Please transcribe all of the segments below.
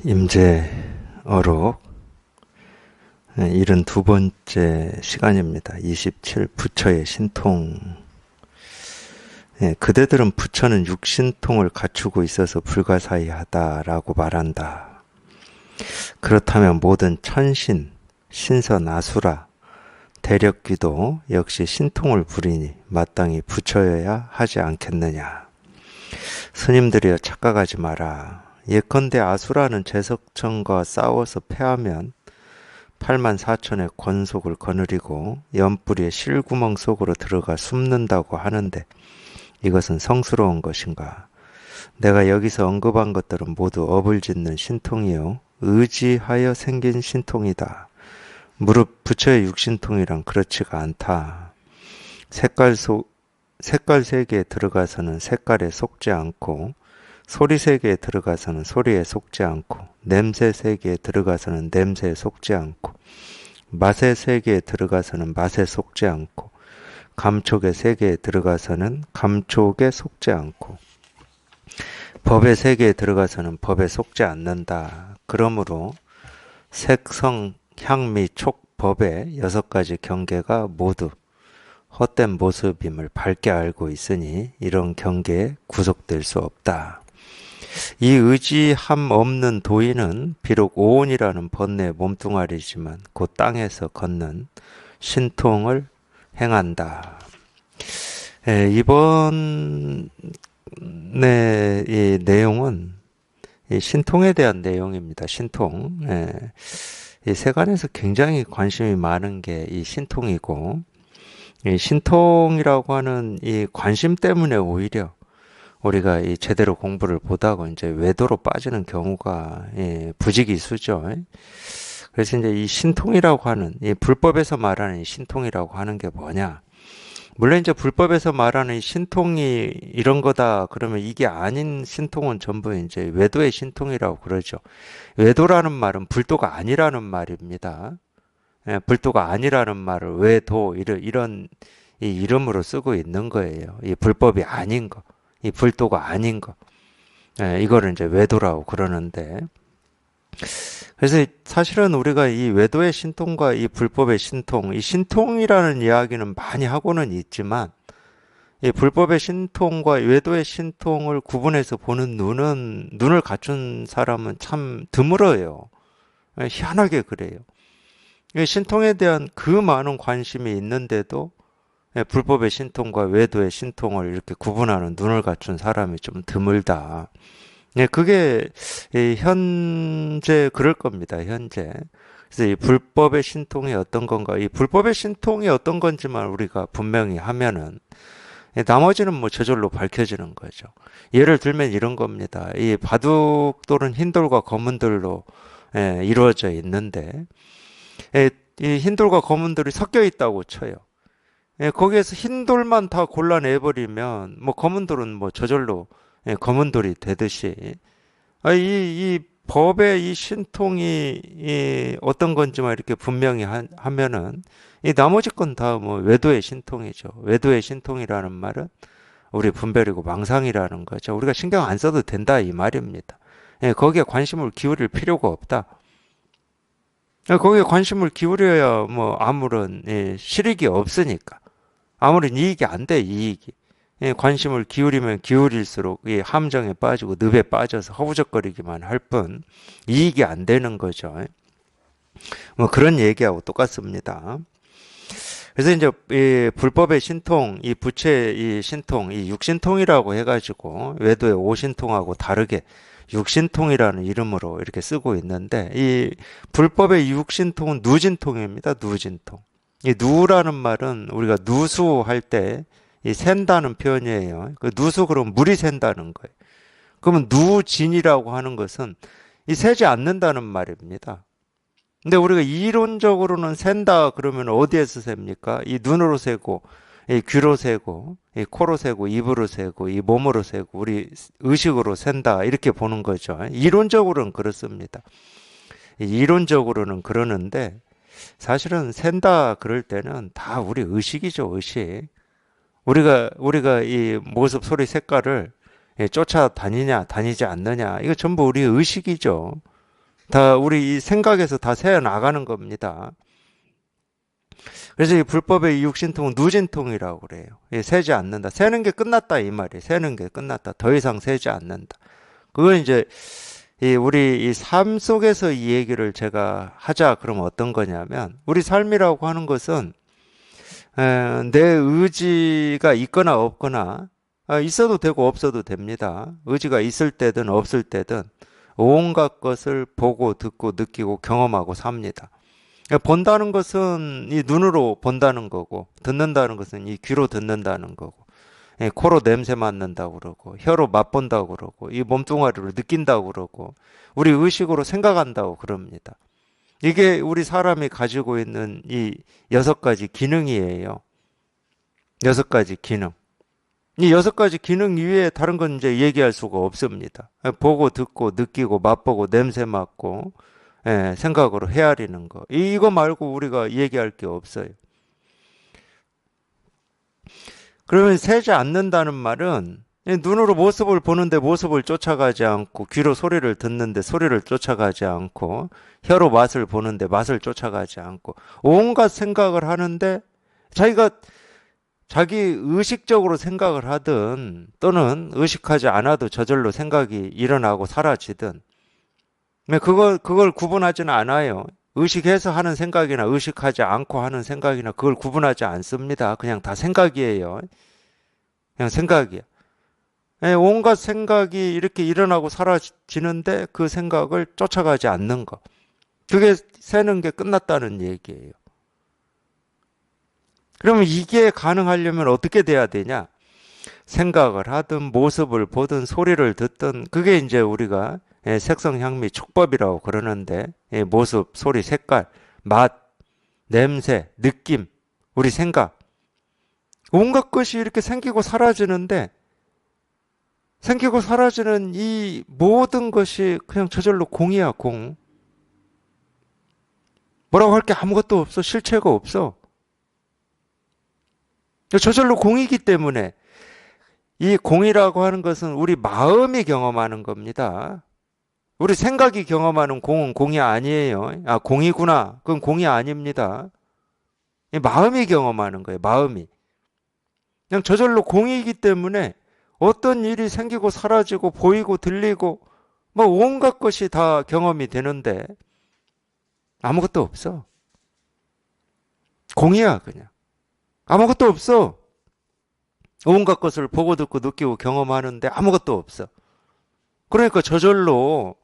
임재어록 72번째 시간입니다. 27 부처의 신통. 그대들은 부처는 육신통을 갖추고 있어서 불가사의하다라고 말한다. 그렇다면 모든 천신, 신선, 아수라, 대력귀도 역시 신통을 부리니 마땅히 부처여야 하지 않겠느냐. 스님들이여 착각하지 마라. 예컨대 아수라는 제석천과 싸워서 패하면 84,000의 권속을 거느리고 연뿌리의 실구멍 속으로 들어가 숨는다고 하는데 이것은 성스러운 것인가? 내가 여기서 언급한 것들은 모두 업을 짓는 신통이요 의지하여 생긴 신통이다. 무릇 부처의 육신통이란 그렇지가 않다. 색깔 세계에 들어가서는 색깔에 속지 않고 소리 세계에 들어가서는 소리에 속지 않고 냄새 세계에 들어가서는 냄새에 속지 않고 맛의 세계에 들어가서는 맛에 속지 않고 감촉의 세계에 들어가서는 감촉에 속지 않고 법의 세계에 들어가서는 법에 속지 않는다. 그러므로 색, 성, 향, 미, 촉, 법의 6가지 경계가 모두 헛된 모습임을 밝게 알고 있으니 이런 경계에 구속될 수 없다. 이 의지함 없는 도인은 비록 오온이라는 번뇌의 몸뚱아리지만 곧 땅에서 걷는 신통을 행한다. 이번에 이 내용은 이 신통에 대한 내용입니다. 신통. 이 세간에서 굉장히 관심이 많은 게 이 신통이고, 이 신통이라고 하는 이 관심 때문에 오히려 우리가 이 제대로 공부를 못하고 이제 외도로 빠지는 경우가 부지기수죠. 그래서 이제 이 신통이라고 하는 이 불법에서 말하는 이 신통이라고 하는 게 뭐냐? 물론 이제 불법에서 말하는 이 신통이 이런 거다 그러면 이게 아닌 신통은 전부 이제 외도의 신통이라고 그러죠. 외도라는 말은 불도가 아니라는 말입니다. 불도가 아니라는 말을 외도 이런 이 이름으로 쓰고 있는 거예요. 이 불법이 아닌 거. 이 불도가 아닌 거. 이거를 이제 외도라고 그러는데. 그래서 사실은 우리가 이 외도의 신통과 이 불법의 신통, 이 신통이라는 이야기는 많이 하고는 있지만, 이 불법의 신통과 외도의 신통을 구분해서 보는 눈을 갖춘 사람은 참 드물어요. 희한하게 그래요. 신통에 대한 그 많은 관심이 있는데도 불법의 신통과 외도의 신통을 이렇게 구분하는 눈을 갖춘 사람이 좀 드물다. 그게 현재 그럴 겁니다. 현재. 그래서 이 불법의 신통이 어떤 건가? 이 불법의 신통이 어떤 건지만 우리가 분명히 하면은 나머지는 뭐 저절로 밝혀지는 거죠. 예를 들면 이런 겁니다. 이 바둑돌은 흰돌과 검은돌로 이루어져 있는데 이 흰돌과 검은돌이 섞여 있다고 쳐요. 거기에서 흰돌만 다 골라내버리면 뭐 검은돌은 뭐 저절로 검은돌이 되듯이 이 법의 이 신통이 어떤 건지만 이렇게 분명히 하면은 이 나머지 건 다 뭐 외도의 신통이죠. 외도의 신통이라는 말은 우리 분별이고 망상이라는 거죠. 우리가 신경 안 써도 된다 이 말입니다. 거기에 관심을 기울일 필요가 없다. 거기에 관심을 기울여야 뭐 아무런 실익이 없으니까. 아무런 이익이 안 돼, 이익이. 관심을 기울이면 기울일수록 이 함정에 빠지고 늪에 빠져서 허우적거리기만 할 뿐 이익이 안 되는 거죠. 뭐 그런 얘기하고 똑같습니다. 그래서 이제 이 불법의 신통, 이 부처의 이 신통, 이 육신통이라고 해가지고 외도의 오신통하고 다르게 육신통이라는 이름으로 이렇게 쓰고 있는데 이 불법의 육신통은 누진통입니다. 누진통. 이 누라는 말은 우리가 누수할 때 이 샌다는 표현이에요. 그 누수 그러면 물이 샌다는 거예요. 그러면 누진이라고 하는 것은 이 새지 않는다는 말입니다. 근데 우리가 이론적으로는 샌다 그러면 어디에서 셉니까? 이 눈으로 세고, 이 귀로 세고, 이 코로 세고, 입으로 세고, 이 몸으로 세고, 우리 의식으로 샌다 이렇게 보는 거죠. 이론적으로는 그렇습니다. 이론적으로는 그러는데 사실은 샌다 그럴 때는 다 우리 의식이죠, 의식. 우리가 이 모습, 소리, 색깔을 쫓아다니냐, 다니지 않느냐, 이거 전부 우리 의식이죠. 다 우리 이 생각에서 다 새어 나가는 겁니다. 그래서 이 불법의 이 육신통은 누진통이라고 그래요. 세지 않는다. 세는 게 끝났다 이 말이에요. 세는 게 끝났다. 더 이상 세지 않는다. 그건 이제 우리 이 삶 속에서 이 얘기를 제가 하자 그러면 어떤 거냐면, 우리 삶이라고 하는 것은 내 의지가 있거나 없거나, 있어도 되고 없어도 됩니다. 의지가 있을 때든 없을 때든 온갖 것을 보고 듣고 느끼고 경험하고 삽니다. 본다는 것은 이 눈으로 본다는 거고, 듣는다는 것은 이 귀로 듣는다는 거고, 코로 냄새 맡는다고 그러고, 혀로 맛본다고 그러고, 이 몸뚱아리로 느낀다고 그러고, 우리 의식으로 생각한다고 그럽니다. 이게 우리 사람이 가지고 있는 이 6가지 기능이에요. 6가지 기능. 이 6가지 기능 이외에 다른 건 이제 얘기할 수가 없습니다. 보고 듣고 느끼고 맛보고 냄새 맡고, 생각으로 헤아리는 거. 이거 말고 우리가 얘기할 게 없어요. 그러면 세지 않는다는 말은 눈으로 모습을 보는데 모습을 쫓아가지 않고, 귀로 소리를 듣는데 소리를 쫓아가지 않고, 혀로 맛을 보는데 맛을 쫓아가지 않고, 온갖 생각을 하는데 자기가 자기 의식적으로 생각을 하든 또는 의식하지 않아도 저절로 생각이 일어나고 사라지든, 그걸 구분하지는 않아요. 의식해서 하는 생각이나 의식하지 않고 하는 생각이나 그걸 구분하지 않습니다. 그냥 다 생각이에요. 그냥 생각이야. 온갖 생각이 이렇게 일어나고 사라지는데 그 생각을 쫓아가지 않는 거. 그게 세는 게 끝났다는 얘기예요. 그러면 이게 가능하려면 어떻게 돼야 되냐? 생각을 하든 모습을 보든 소리를 듣든, 그게 이제 우리가 색성 향미 촉법이라고 그러는데, 모습, 소리, 색깔, 맛, 냄새, 느낌, 우리 생각, 온갖 것이 이렇게 생기고 사라지는데, 생기고 사라지는 이 모든 것이 그냥 저절로 공이야, 공. 뭐라고 할 게 아무것도 없어. 실체가 없어. 저절로 공이기 때문에, 이 공이라고 하는 것은 우리 마음이 경험하는 겁니다. 우리 생각이 경험하는 공은 공이 아니에요. 아, 공이구나. 그건 공이 아닙니다. 마음이 경험하는 거예요. 마음이. 그냥 저절로 공이기 때문에 어떤 일이 생기고 사라지고 보이고 들리고 뭐 온갖 것이 다 경험이 되는데 아무것도 없어. 공이야, 그냥. 아무것도 없어. 온갖 것을 보고 듣고 느끼고 경험하는데 아무것도 없어. 그러니까 저절로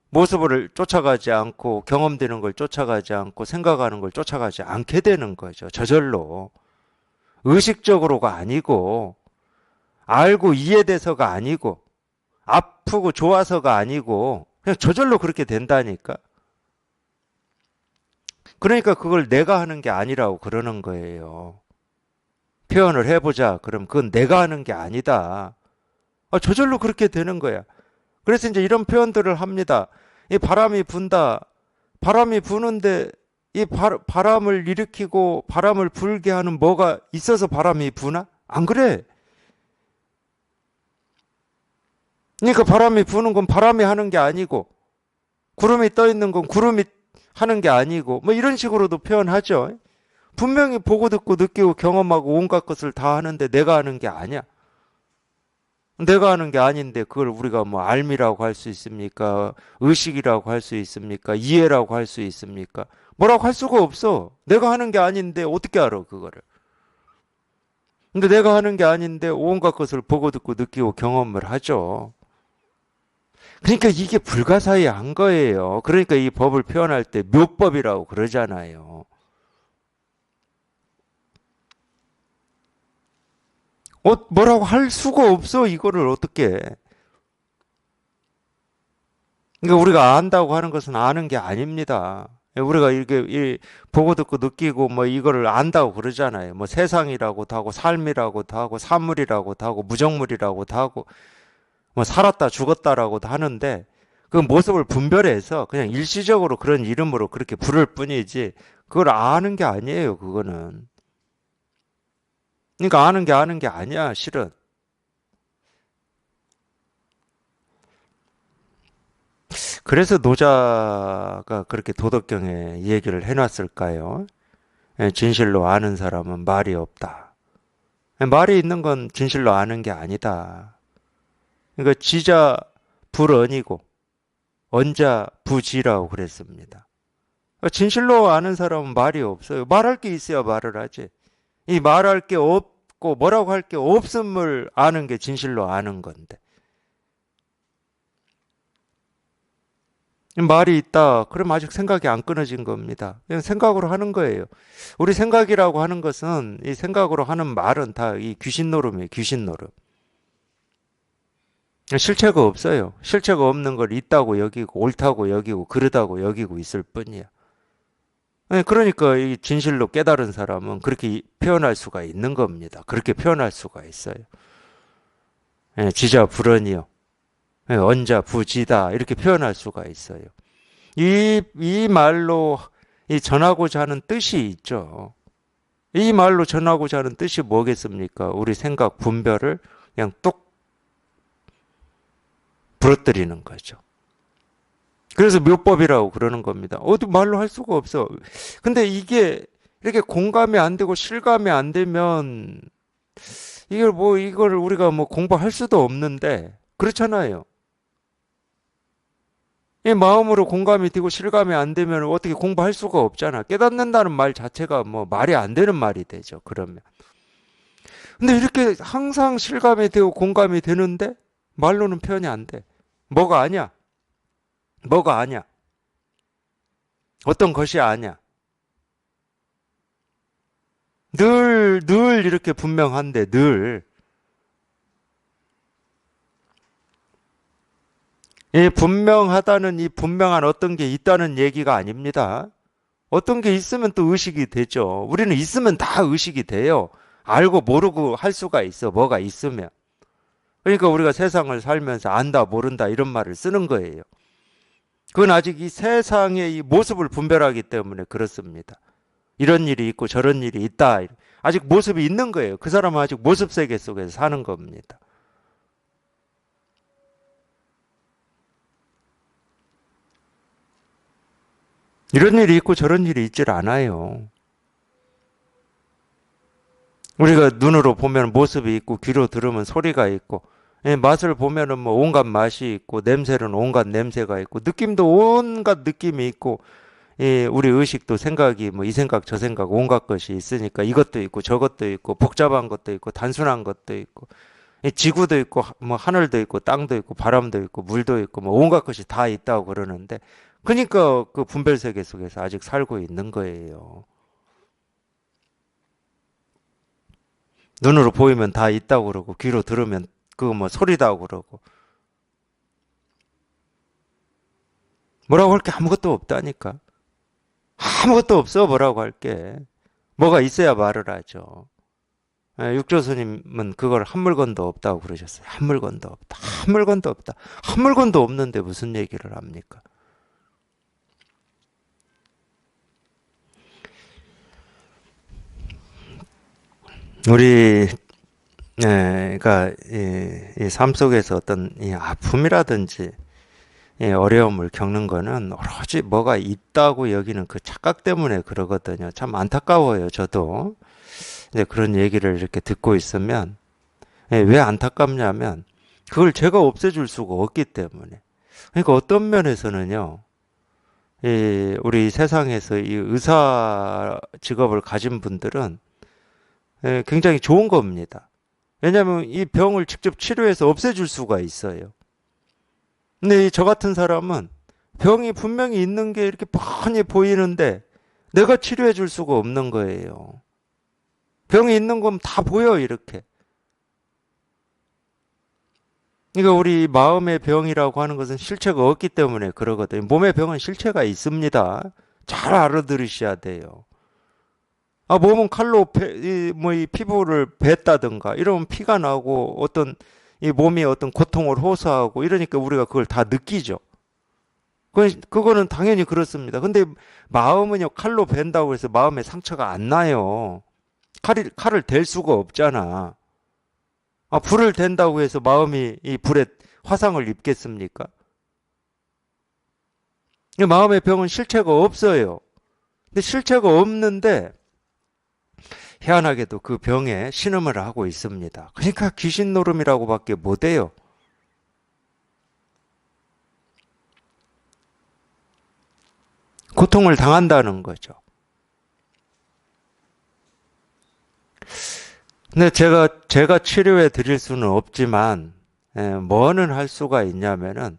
모습을 쫓아가지 않고, 경험되는 걸 쫓아가지 않고, 생각하는 걸 쫓아가지 않게 되는 거죠. 저절로. 의식적으로가 아니고, 알고 이해돼서가 아니고, 아프고 좋아서가 아니고, 그냥 저절로 그렇게 된다니까. 그러니까 그걸 내가 하는 게 아니라고 그러는 거예요. 표현을 해보자. 그럼 그건 내가 하는 게 아니다. 저절로 그렇게 되는 거야. 그래서 이제 이런 표현들을 합니다. 이 바람이 분다. 바람이 부는데 이 바람을 일으키고 바람을 불게 하는 뭐가 있어서 바람이 부나? 안 그래. 그러니까 바람이 부는 건 바람이 하는 게 아니고, 구름이 떠 있는 건 구름이 하는 게 아니고, 뭐 이런 식으로도 표현하죠. 분명히 보고 듣고 느끼고 경험하고 온갖 것을 다 하는데 내가 하는 게 아니야. 내가 하는 게 아닌데 그걸 우리가 뭐 알미라고 할 수 있습니까? 의식이라고 할 수 있습니까? 이해라고 할 수 있습니까? 뭐라고 할 수가 없어. 내가 하는 게 아닌데 어떻게 알아, 그거를. 근데 내가 하는 게 아닌데 온갖 것을 보고 듣고 느끼고 경험을 하죠. 그러니까 이게 불가사의한 거예요. 그러니까 이 법을 표현할 때 묘법이라고 그러잖아요. 뭐라고 할 수가 없어, 이거를 어떻게. 그러니까 우리가 안다고 하는 것은 아는 게 아닙니다. 우리가 이렇게 보고 듣고 느끼고 뭐 이거를 안다고 그러잖아요. 뭐 세상이라고도 하고 삶이라고도 하고 사물이라고도 하고 무정물이라고도 하고 뭐 살았다 죽었다라고도 하는데, 그 모습을 분별해서 그냥 일시적으로 그런 이름으로 그렇게 부를 뿐이지 그걸 아는 게 아니에요, 그거는. 그러니까 아는 게 아니야, 실은. 그래서 노자가 그렇게 도덕경에 얘기를 해놨을까요? 진실로 아는 사람은 말이 없다. 말이 있는 건 진실로 아는 게 아니다. 그러니까 지자 불언이고 언자 부지라고 그랬습니다. 그러니까 진실로 아는 사람은 말이 없어요. 말할 게 있어야 말을 하지. 이 말할 게 없고 뭐라고 할 게 없음을 아는 게 진실로 아는 건데. 말이 있다. 그럼 아직 생각이 안 끊어진 겁니다. 그냥 생각으로 하는 거예요. 우리 생각이라고 하는 것은 이 생각으로 하는 말은 다 이 귀신 노름이에요. 귀신 노름. 실체가 없어요. 실체가 없는 걸 있다고 여기고 옳다고 여기고 그르다고 여기고 있을 뿐이야. 그러니까 이 진실로 깨달은 사람은 그렇게 표현할 수가 있는 겁니다. 그렇게 표현할 수가 있어요. 지자 불언이요. 언자 부지다 이렇게 표현할 수가 있어요. 이 말로 이 전하고자 하는 뜻이 있죠. 이 말로 전하고자 하는 뜻이 뭐겠습니까? 우리 생각 분별을 그냥 뚝 부러뜨리는 거죠. 그래서 묘법이라고 그러는 겁니다. 어디 말로 할 수가 없어. 근데 이게 이렇게 공감이 안 되고 실감이 안 되면 이걸 우리가 뭐 공부할 수도 없는데 그렇잖아요. 이 마음으로 공감이 되고 실감이 안 되면 어떻게 공부할 수가 없잖아. 깨닫는다는 말 자체가 뭐 말이 안 되는 말이 되죠. 그러면. 근데 이렇게 항상 실감이 되고 공감이 되는데 말로는 표현이 안 돼. 뭐가 아니야? 뭐가 아니야? 어떤 것이 아니야? 늘 이렇게 분명한데, 늘. 이 분명하다는 이 분명한 어떤 게 있다는 얘기가 아닙니다. 어떤 게 있으면 또 의식이 되죠. 우리는 있으면 다 의식이 돼요. 알고 모르고 할 수가 있어. 뭐가 있으면. 그러니까 우리가 세상을 살면서 안다, 모른다 이런 말을 쓰는 거예요. 그건 아직 이 세상의 이 모습을 분별하기 때문에 그렇습니다. 이런 일이 있고 저런 일이 있다. 아직 모습이 있는 거예요. 그 사람은 아직 모습 세계 속에서 사는 겁니다. 이런 일이 있고 저런 일이 있질 않아요. 우리가 눈으로 보면 모습이 있고 귀로 들으면 소리가 있고 맛을 보면은 뭐 온갖 맛이 있고 냄새는 온갖 냄새가 있고 느낌도 온갖 느낌이 있고 우리 의식도 생각이 뭐 이 생각 저 생각 온갖 것이 있으니까 이것도 있고 저것도 있고 복잡한 것도 있고 단순한 것도 있고 지구도 있고 뭐 하늘도 있고 땅도 있고 바람도 있고 물도 있고 뭐 온갖 것이 다 있다고 그러는데 그러니까 그 분별 세계 속에서 아직 살고 있는 거예요. 눈으로 보이면 다 있다고 그러고 귀로 들으면 그거 뭐 소리다고 그러고 뭐라고 할 게 아무것도 없다니까. 아무것도 없어 뭐라고 할 게. 뭐가 있어야 말을 하죠. 육조스님은 그걸 한 물건도 없다고 그러셨어요. 한 물건도 없다. 한 물건도 없다. 한 물건도 없는데 무슨 얘기를 합니까? 우리 그러니까 이삶 속에서 어떤 이 아픔이라든지 어려움을 겪는 거는 오로지 뭐가 있다고 여기는 그 착각 때문에 그러거든요. 참 안타까워요, 저도. 이제 그런 얘기를 이렇게 듣고 있으면 왜 안타깝냐면 그걸 제가 없애줄 수가 없기 때문에. 그러니까 어떤 면에서는요, 우리 세상에서 이 의사 직업을 가진 분들은 굉장히 좋은 겁니다. 왜냐하면 이 병을 직접 치료해서 없애줄 수가 있어요. 근데 저 같은 사람은 병이 분명히 있는 게 이렇게 뻔히 보이는데 내가 치료해 줄 수가 없는 거예요. 병이 있는 건 다 보여, 이렇게. 그러니까 우리 마음의 병이라고 하는 것은 실체가 없기 때문에 그러거든요. 몸의 병은 실체가 있습니다. 잘 알아들으셔야 돼요. 몸은 칼로 이 피부를 뱉다든가 이러면 피가 나고 어떤 이 몸이 어떤 고통을 호소하고 이러니까 우리가 그걸 다 느끼죠. 그거는 당연히 그렇습니다. 근데 마음은요, 칼로 벤다고 해서 마음에 상처가 안 나요. 칼을 댈 수가 없잖아. 불을 댄다고 해서 마음이 이 불에 화상을 입겠습니까? 이 마음의 병은 실체가 없어요. 근데 실체가 없는데 희한하게도 그 병에 신음을 하고 있습니다. 그러니까 귀신 노름이라고밖에 못해요. 고통을 당한다는 거죠. 근데 제가 치료해 드릴 수는 없지만, 뭐는 할 수가 있냐면은,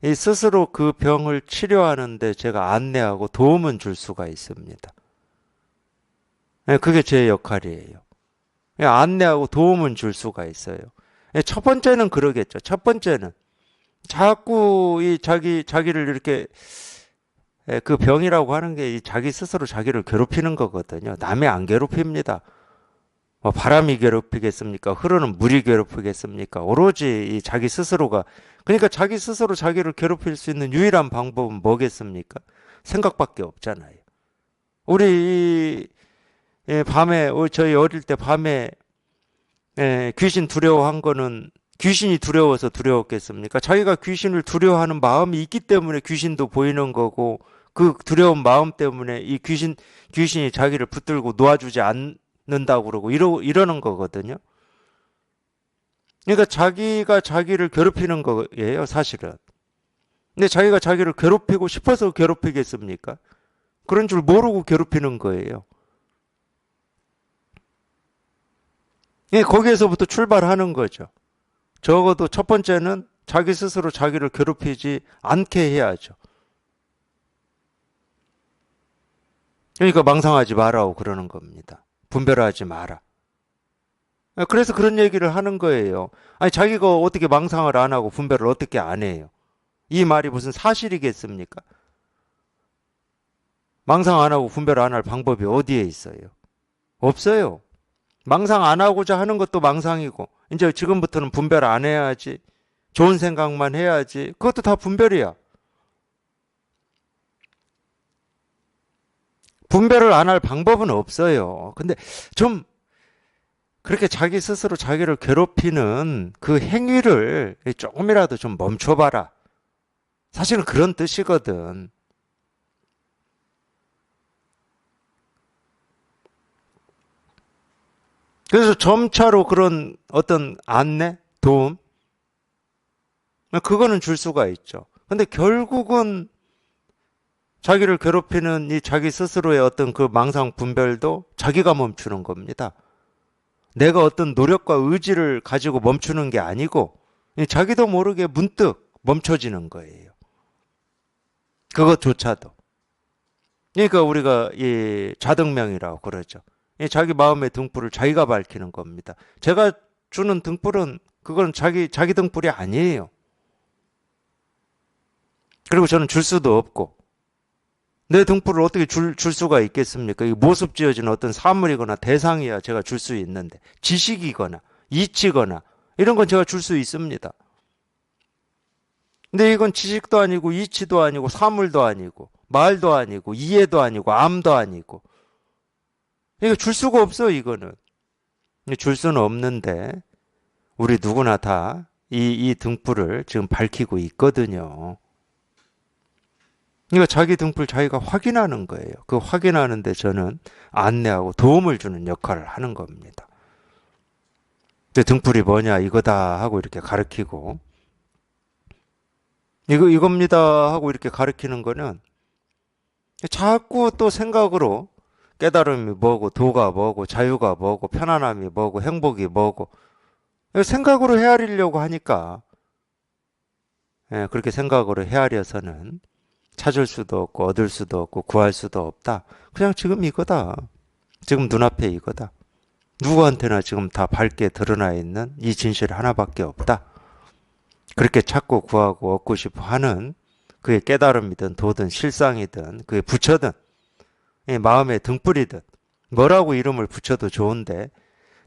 이 스스로 그 병을 치료하는데 제가 안내하고 도움은 줄 수가 있습니다. 그게 제 역할이에요. 안내하고 도움은 줄 수가 있어요. 첫 번째는 그러겠죠. 첫 번째는 자꾸 이 자기를 이렇게 그 병이라고 하는 게 이 자기 스스로 자기를 괴롭히는 거거든요. 남이 안 괴롭힙니다. 뭐 바람이 괴롭히겠습니까? 흐르는 물이 괴롭히겠습니까? 오로지 이 자기 스스로가 그러니까 자기 스스로 자기를 괴롭힐 수 있는 유일한 방법은 뭐겠습니까? 생각밖에 없잖아요. 우리 밤에 저희 어릴 때 밤에 귀신 두려워한 거는 귀신이 두려워서 두려웠겠습니까? 자기가 귀신을 두려워하는 마음이 있기 때문에 귀신도 보이는 거고 그 두려운 마음 때문에 이 귀신이 자기를 붙들고 놓아주지 않는다고 그러고 이러는 거거든요. 그러니까 자기가 자기를 괴롭히는 거예요, 사실은. 근데 자기가 자기를 괴롭히고 싶어서 괴롭히겠습니까? 그런 줄 모르고 괴롭히는 거예요. 거기에서부터 출발하는 거죠. 적어도 첫 번째는 자기 스스로 자기를 괴롭히지 않게 해야죠. 그러니까 망상하지 말라고 그러는 겁니다. 분별하지 마라. 그래서 그런 얘기를 하는 거예요. 아니, 자기가 어떻게 망상을 안 하고 분별을 어떻게 안 해요? 이 말이 무슨 사실이겠습니까? 망상 안 하고 분별 안 할 방법이 어디에 있어요? 없어요. 망상 안 하고자 하는 것도 망상이고, 이제 지금부터는 분별 안 해야지. 좋은 생각만 해야지. 그것도 다 분별이야. 분별을 안 할 방법은 없어요. 근데 좀 그렇게 자기 스스로 자기를 괴롭히는 그 행위를 조금이라도 좀 멈춰봐라. 사실은 그런 뜻이거든. 그래서 점차로 그런 어떤 안내, 도움, 그거는 줄 수가 있죠. 근데 결국은 자기를 괴롭히는 이 자기 스스로의 어떤 그 망상 분별도 자기가 멈추는 겁니다. 내가 어떤 노력과 의지를 가지고 멈추는 게 아니고 자기도 모르게 문득 멈춰지는 거예요. 그것조차도. 그러니까 우리가 이 자등명이라고 그러죠. 이 자기 마음의 등불을 자기가 밝히는 겁니다. 제가 주는 등불은 그건 자기 등불이 아니에요. 그리고 저는 줄 수도 없고 내 등불을 어떻게 줄 수가 있겠습니까? 이 모습 지어진 어떤 사물이거나 대상이야 제가 줄 수 있는데 지식이거나 이치거나 이런 건 제가 줄 수 있습니다. 근데 이건 지식도 아니고 이치도 아니고 사물도 아니고 말도 아니고 이해도 아니고 암도 아니고 이거 줄 수가 없어 이거는. 줄 수는 없는데 우리 누구나 다 이 등불을 지금 밝히고 있거든요. 이거 자기 등불 자기가 확인하는 거예요. 그 확인하는데 저는 안내하고 도움을 주는 역할을 하는 겁니다. 등불이 뭐냐 이거다 하고 이렇게 가르치고 이겁니다 하고 이렇게 가르치는 거는 자꾸 또 생각으로 깨달음이 뭐고 도가 뭐고 자유가 뭐고 편안함이 뭐고 행복이 뭐고 생각으로 헤아리려고 하니까 그렇게 생각으로 헤아려서는 찾을 수도 없고 얻을 수도 없고 구할 수도 없다. 그냥 지금 이거다. 지금 눈앞에 이거다. 누구한테나 지금 다 밝게 드러나 있는 이 진실 하나밖에 없다. 그렇게 찾고 구하고 얻고 싶어 하는 그의 깨달음이든 도든 실상이든 그의 부처든 마음의 등불이든 뭐라고 이름을 붙여도 좋은데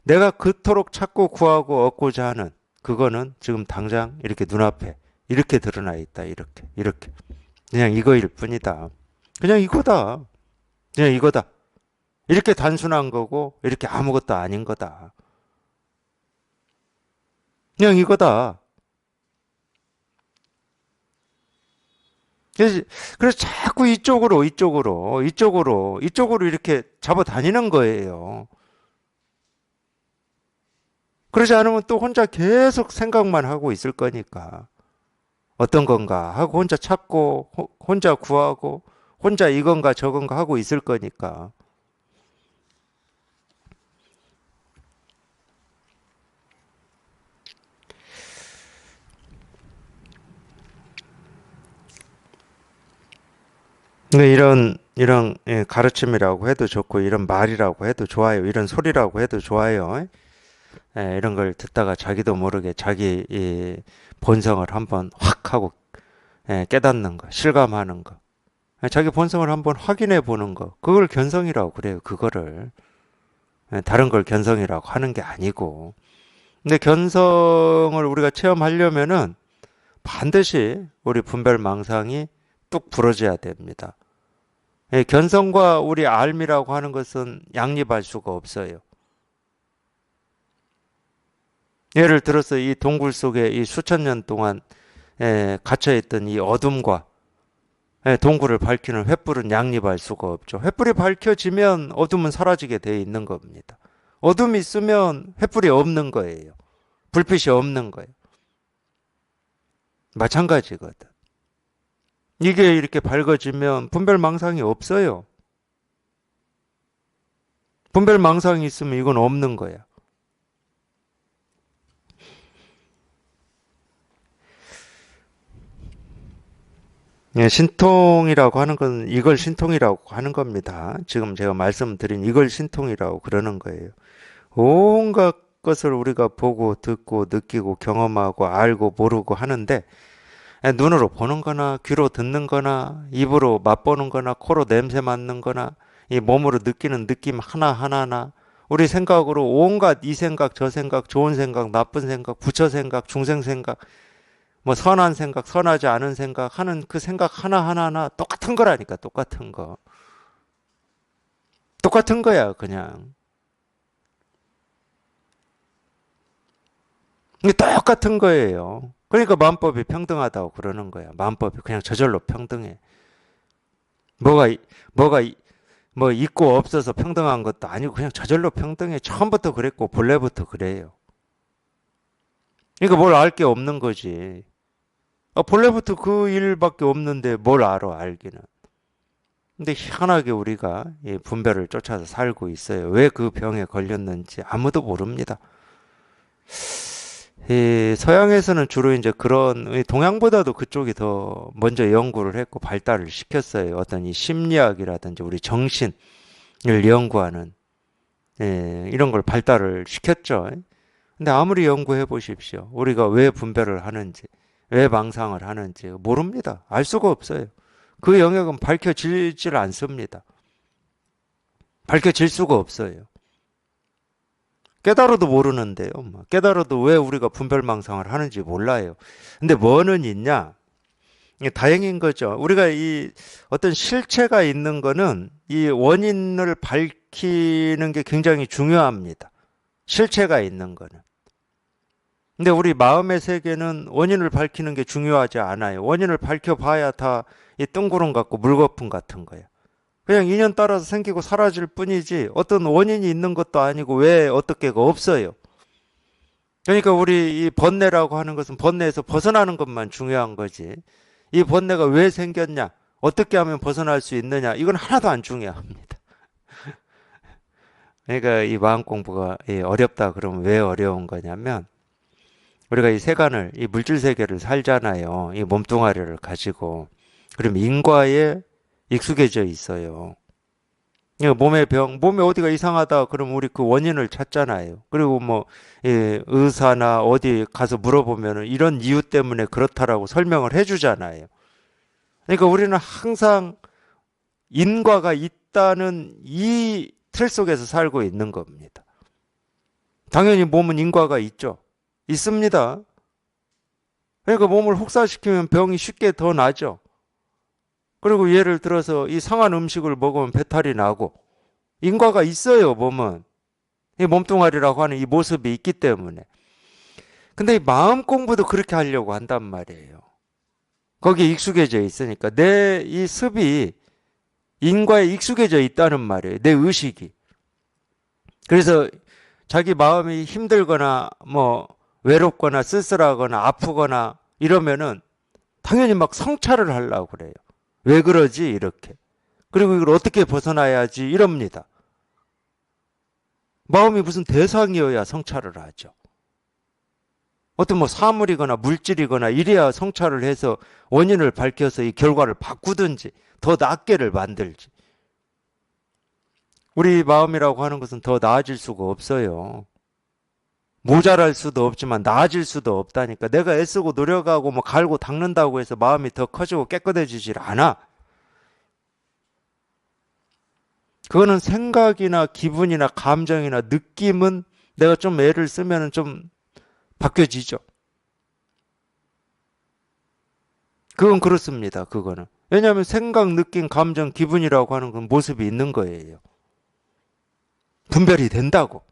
내가 그토록 찾고 구하고 얻고자 하는 그거는 지금 당장 이렇게 눈앞에 이렇게 드러나 있다. 이렇게. 그냥 이거일 뿐이다. 그냥 이거다. 그냥 이거다. 이렇게 단순한 거고 이렇게 아무것도 아닌 거다. 그냥 이거다. 그래서 자꾸 이쪽으로 이렇게 잡아 다니는 거예요. 그러지 않으면 또 혼자 계속 생각만 하고 있을 거니까. 어떤 건가 하고 혼자 찾고, 혼자 구하고, 혼자 이건가 저건가 하고 있을 거니까. 근데 이런 예, 가르침이라고 해도 좋고, 이런 말이라고 해도 좋아요. 이런 소리라고 해도 좋아요. 예, 이런 걸 듣다가 자기도 모르게 자기 이 본성을 한번 확 하고 예, 깨닫는 거, 실감하는 거. 예, 자기 본성을 한번 확인해 보는 거. 그걸 견성이라고 그래요. 그거를. 예, 다른 걸 견성이라고 하는 게 아니고. 근데 견성을 우리가 체험하려면은 반드시 우리 분별망상이 뚝 부러져야 됩니다. 예, 견성과 우리 알미라고 하는 것은 양립할 수가 없어요. 예를 들어서 이 동굴 속에 이 수천 년 동안 갇혀있던 이 어둠과 동굴을 밝히는 횃불은 양립할 수가 없죠. 횃불이 밝혀지면 어둠은 사라지게 되어 있는 겁니다. 어둠이 있으면 횃불이 없는 거예요. 불빛이 없는 거예요. 마찬가지거든. 이게 이렇게 밝아지면 분별망상이 없어요. 분별망상이 있으면 이건 없는 거야. 예, 신통이라고 하는 건 이걸 신통이라고 하는 겁니다. 지금 제가 말씀드린 이걸 신통이라고 그러는 거예요. 온갖 것을 우리가 보고 듣고 느끼고 경험하고 알고 모르고 하는데 눈으로 보는 거나 귀로 듣는 거나 입으로 맛보는 거나 코로 냄새 맡는 거나 이 몸으로 느끼는 느낌 하나하나나 우리 생각으로 온갖 이 생각 저 생각 좋은 생각 나쁜 생각 부처 생각 중생 생각 뭐 선한 생각 선하지 않은 생각 하는 그 생각 하나하나나 똑같은 거라니까 똑같은 거 똑같은 거야 그냥 이게 똑같은 거예요. 그러니까 마음법이 평등하다고 그러는 거야. 마음법이 그냥 저절로 평등해. 뭐가 뭐가 뭐 있고 없어서 평등한 것도 아니고 그냥 저절로 평등해. 처음부터 그랬고 본래부터 그래요. 그러니까 뭘 알 게 없는 거지. 본래부터 그 일밖에 없는데 뭘 알아 알기는. 근데 희한하게 우리가 이 분별을 쫓아서 살고 있어요. 왜 그 병에 걸렸는지 아무도 모릅니다. 이 서양에서는 주로 이제 그런 동양보다도 그쪽이 더 먼저 연구를 했고 발달을 시켰어요. 어떤 이 심리학이라든지 우리 정신을 연구하는 이런 걸 발달을 시켰죠. 근데 아무리 연구해 보십시오. 우리가 왜 분별을 하는지, 왜 망상을 하는지 모릅니다. 알 수가 없어요. 그 영역은 밝혀지질 않습니다. 밝혀질 수가 없어요. 깨달아도 모르는데요. 깨달아도 왜 우리가 분별망상을 하는지 몰라요. 근데 뭐는 있냐? 다행인 거죠. 우리가 이 어떤 실체가 있는 거는 이 원인을 밝히는 게 굉장히 중요합니다. 실체가 있는 거는. 근데 우리 마음의 세계는 원인을 밝히는 게 중요하지 않아요. 원인을 밝혀봐야 다 이 뜬구름 같고 물거품 같은 거예요. 그냥 인연 따라서 생기고 사라질 뿐이지 어떤 원인이 있는 것도 아니고 왜 어떻게가 없어요. 그러니까 우리 이 번뇌라고 하는 것은 번뇌에서 벗어나는 것만 중요한 거지. 이 번뇌가 왜 생겼냐? 어떻게 하면 벗어날 수 있느냐? 이건 하나도 안 중요합니다. 그러니까 이 마음 공부가 어렵다 그러면 왜 어려운 거냐면 우리가 이 세간을 이 물질 세계를 살잖아요. 이 몸뚱아리를 가지고 그럼 인과에 익숙해져 있어요. 몸의 병, 몸에 어디가 이상하다 그러면 우리 그 원인을 찾잖아요. 그리고 뭐 의사나 어디 가서 물어보면 이런 이유 때문에 그렇다라고 설명을 해주잖아요. 그러니까 우리는 항상 인과가 있다는 이 틀 속에서 살고 있는 겁니다. 당연히 몸은 인과가 있죠. 있습니다. 그러니까 몸을 혹사시키면 병이 쉽게 더 나죠. 그리고 예를 들어서 이 상한 음식을 먹으면 배탈이 나고 인과가 있어요, 몸은. 이 몸뚱아리라고 하는 이 모습이 있기 때문에. 근데 이 마음 공부도 그렇게 하려고 한단 말이에요. 거기에 익숙해져 있으니까 내 이 습이 인과에 익숙해져 있다는 말이에요. 내 의식이. 그래서 자기 마음이 힘들거나 뭐 외롭거나 쓸쓸하거나 아프거나 이러면은 당연히 막 성찰을 하려고 그래요. 왜 그러지? 이렇게. 그리고 이걸 어떻게 벗어나야지? 이럽니다. 마음이 무슨 대상이어야 성찰을 하죠. 어떤 뭐 사물이거나 물질이거나 이래야 성찰을 해서 원인을 밝혀서 이 결과를 바꾸든지 더 낫게를 만들지. 우리 마음이라고 하는 것은 더 나아질 수가 없어요. 모자랄 수도 없지만 나아질 수도 없다니까. 내가 애쓰고 노력하고 뭐 갈고 닦는다고 해서 마음이 더 커지고 깨끗해지질 않아. 그거는 생각이나 기분이나 감정이나 느낌은 내가 좀 애를 쓰면 좀 바뀌어지죠. 그건 그렇습니다. 그거는. 왜냐하면 생각, 느낌, 감정, 기분이라고 하는 건 모습이 있는 거예요. 분별이 된다고.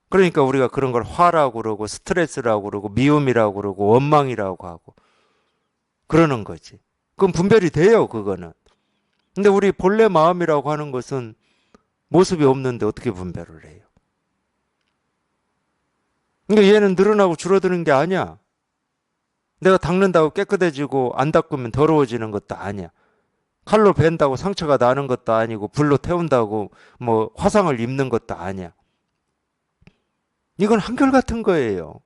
그러니까 우리가 그런 걸 화라고 그러고 스트레스라고 그러고 미움이라고 그러고 원망이라고 하고 그러는 거지. 그건 분별이 돼요, 그거는. 근데 우리 본래 마음이라고 하는 것은 모습이 없는데 어떻게 분별을 해요? 그러니까 얘는 늘어나고 줄어드는 게 아니야. 내가 닦는다고 깨끗해지고 안 닦으면 더러워지는 것도 아니야. 칼로 벤다고 상처가 나는 것도 아니고 불로 태운다고 뭐 화상을 입는 것도 아니야. 이건 한결같은 거예요.